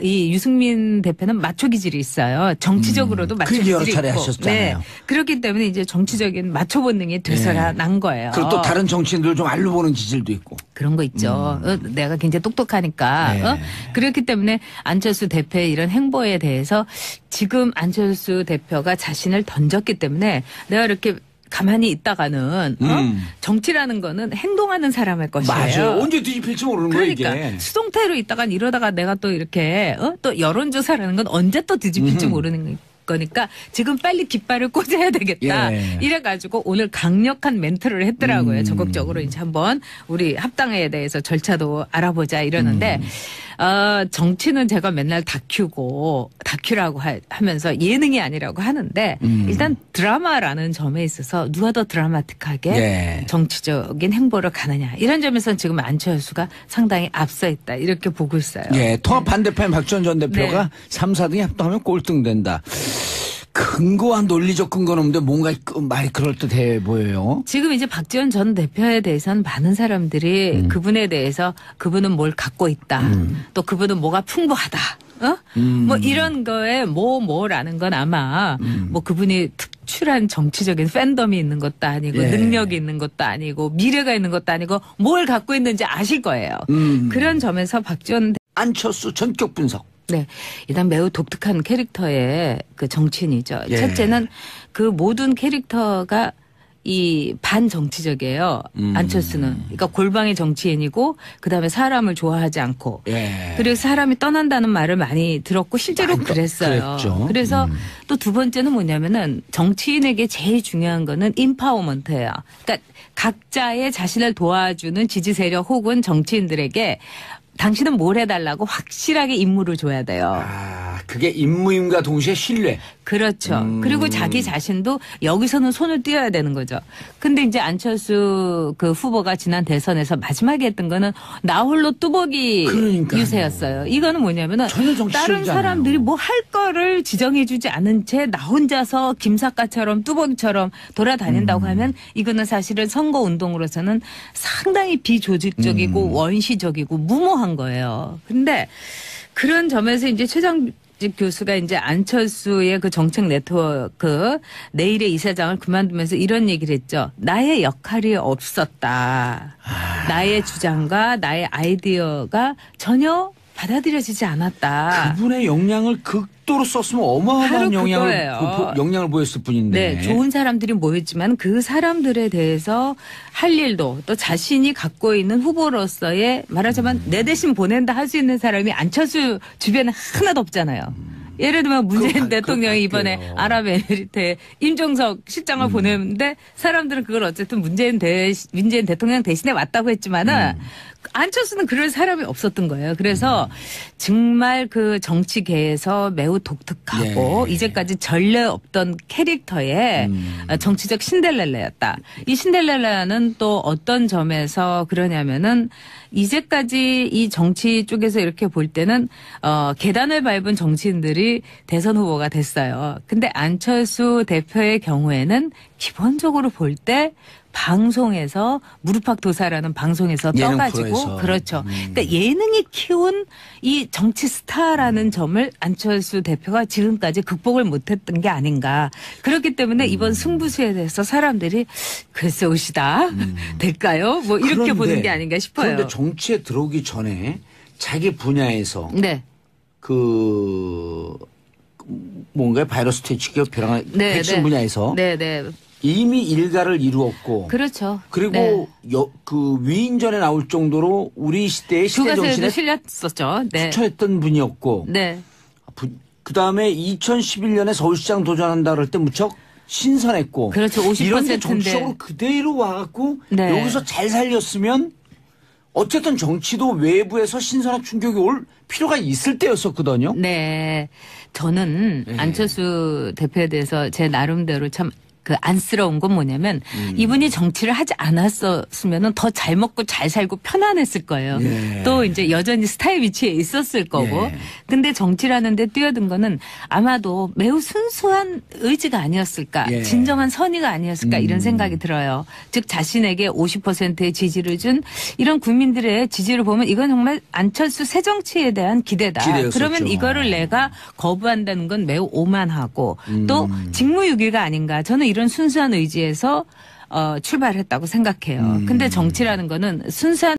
이 유승민 대표는 마초 기질이 있어요. 정치적으로도 마초 그 얘기 여러 기질이 차례 있고. 하셨잖아요. 그렇기 때문에 이제 정치적인 마초 본능이 되살아난 거예요. 그리고 또 다른 정치인들 좀 알로 보는 기질도 있고. 그런 거 있죠. 내가 굉장히 똑똑하니까. 네. 그렇기 때문에 안철수 대표의 이런 행보에 대해서 지금 안철수 대표가 자신을 던졌기 때문에 내가 이렇게 가만히 있다가는 정치라는 거는 행동하는 사람의 것이에요. 맞아요. 언제 뒤집힐지 모르는 거예요, 그러니까 이게. 수동태로 있다간 이러다가 내가 또 이렇게 또 여론조사라는 건 언제 또 뒤집힐지 모르는 거니까 지금 빨리 깃발을 꽂아야 되겠다. 예. 이래가지고 오늘 강력한 멘트를 했더라고요. 적극적으로 이제 한번 우리 합당에 대해서 절차도 알아보자 이러는데 정치는 제가 맨날 다큐라고 하면서 예능이 아니라고 하는데 일단 드라마라는 점에 있어서 누가 더 드라마틱하게 예. 정치적인 행보를 가느냐 이런 점에서는 지금 안철수가 상당히 앞서 있다 이렇게 보고 있어요. 예, 통합 반대편 박지원 전 대표가 네. 3, 4등이 합동하면 꼴등된다. 근거와 논리적 근거는 없는데 뭔가 말이 그럴듯해 보여요. 지금 이제 박지원 전 대표에 대해서는 많은 사람들이 그분에 대해서 그분은 뭘 갖고 있다. 또 그분은 뭐가 풍부하다. 뭐 이런 거에 뭐라는 건 아마 뭐 그분이 특출한 정치적인 팬덤이 있는 것도 아니고 예. 능력이 있는 것도 아니고 미래가 있는 것도 아니고 뭘 갖고 있는지 아실 거예요. 그런 점에서 박지원 안철수 전격 분석. 네. 일단 매우 독특한 캐릭터의 그 정치인이죠. 예. 첫째는 그 모든 캐릭터가 이 반정치적이에요. 안철수는. 그러니까 골방의 정치인이고 그다음에 사람을 좋아하지 않고. 예. 그리고 사람이 떠난다는 말을 많이 들었고 실제로 많이 그랬어요. 그랬죠. 그래서 또 두 번째는 뭐냐면은 정치인에게 제일 중요한 거는 인파워먼트예요. 그러니까 각자의 자신을 도와주는 지지 세력 혹은 정치인들에게 당신은 뭘 해달라고 확실하게 임무를 줘야 돼요. 아, 그게 임무임과 동시에 신뢰. 그렇죠. 그리고 자기 자신도 여기서는 손을 띄어야 되는 거죠. 근데 이제 안철수 그 후보가 지난 대선에서 마지막에 했던 거는 나 홀로 뚜벅이 그러니까요. 유세였어요. 이거는 뭐냐면은 전혀 정치적이지 다른 사람들이 않아요. 뭐 할 거를 지정해주지 않은 채 나 혼자서 김사과처럼 뚜벅이처럼 돌아다닌다고 하면 이거는 사실은 선거 운동으로서는 상당히 비조직적이고 원시적이고 무모한 거예요. 근데 그런 점에서 이제 최장 교수가 이제 안철수의 그 정책 네트워크 내일의 이사장을 그만두면서 이런 얘기를 했죠. 나의 역할이 없었다. 나의 주장과 나의 아이디어가 전혀 받아들여지지 않았다. 그분의 역량을 극도로 썼으면 어마어마한 바로 그거예요. 역량을 보였을 뿐인데. 네, 좋은 사람들이 모였지만 그 사람들에 대해서 할 일도 또 자신이 갖고 있는 후보로서의 말하자면 내 대신 보낸다 할 수 있는 사람이 안철수 주변에 하나도 없잖아요. 예를 들면 문재인 그거 대통령이 이번에 갈게요. 아랍에미리트에 임종석 실장을 보냈는데 사람들은 그걸 어쨌든 문재인 대통령 대신에 왔다고 했지만은 안철수는 그럴 사람이 없었던 거예요. 그래서 정말 그 정치계에서 매우 독특하고 예. 이제까지 전례 없던 캐릭터의 정치적 신데렐라였다. 이 신데렐라는 또 어떤 점에서 그러냐면은 이제까지 이 정치 쪽에서 이렇게 볼 때는 계단을 밟은 정치인들이 대선 후보가 됐어요. 근데 안철수 대표의 경우에는 기본적으로 볼 때 방송에서 무릎팍도사라는 방송에서 예능 떠가지고 프로에서. 그렇죠. 그러니까 예능이 키운 이 정치 스타라는 점을 안철수 대표가 지금까지 극복을 못했던 게 아닌가. 그렇기 때문에 이번 승부수에 대해서 사람들이 글쎄 옷이다 될까요? 뭐 이렇게 그런데, 보는 게 아닌가 싶어요. 그런데 정치에 들어오기 전에 자기 분야에서 네. 뭔가 바이러스 퇴치기 벼랑 네, 백신 네. 분야에서 네, 네. 이미 일가를 이루었고 그렇죠. 그리고 네. 그 위인전에 나올 정도로 우리 시대의 시대 교과서에도 정신에 실렸었죠. 네. 투철했던 분이었고 네. 그다음에 2011년에 서울시장 도전한다 그럴 때 무척 신선했고 그렇죠. 50% 이런데 인데. 정치적으로 그대로 와갖고 네. 여기서 잘 살렸으면 어쨌든 정치도 외부에서 신선한 충격이 올 필요가 있을 때였었거든요. 네. 저는 네. 안철수 대표에 대해서 제 나름대로 참 그 안쓰러운 건 뭐냐면 이분이 정치를 하지 않았었으면은 더 잘 먹고 잘 살고 편안했을 거예요. 예. 또 이제 여전히 스타의 위치에 있었을 거고. 예. 근데 정치라는 데 뛰어든 거는 아마도 매우 순수한 의지가 아니었을까. 예. 진정한 선의가 아니었을까 이런 생각이 들어요. 즉 자신에게 50%의 지지를 준 이런 국민들의 지지를 보면 이건 정말 안철수 새 정치에 대한 기대다. 기대였었죠. 그러면 이거를 내가 거부한다는 건 매우 오만하고 또 직무유기가 아닌가. 저는 이런 순수한 의지에서 출발했다고 생각해요. 근데 정치라는 거는 순수한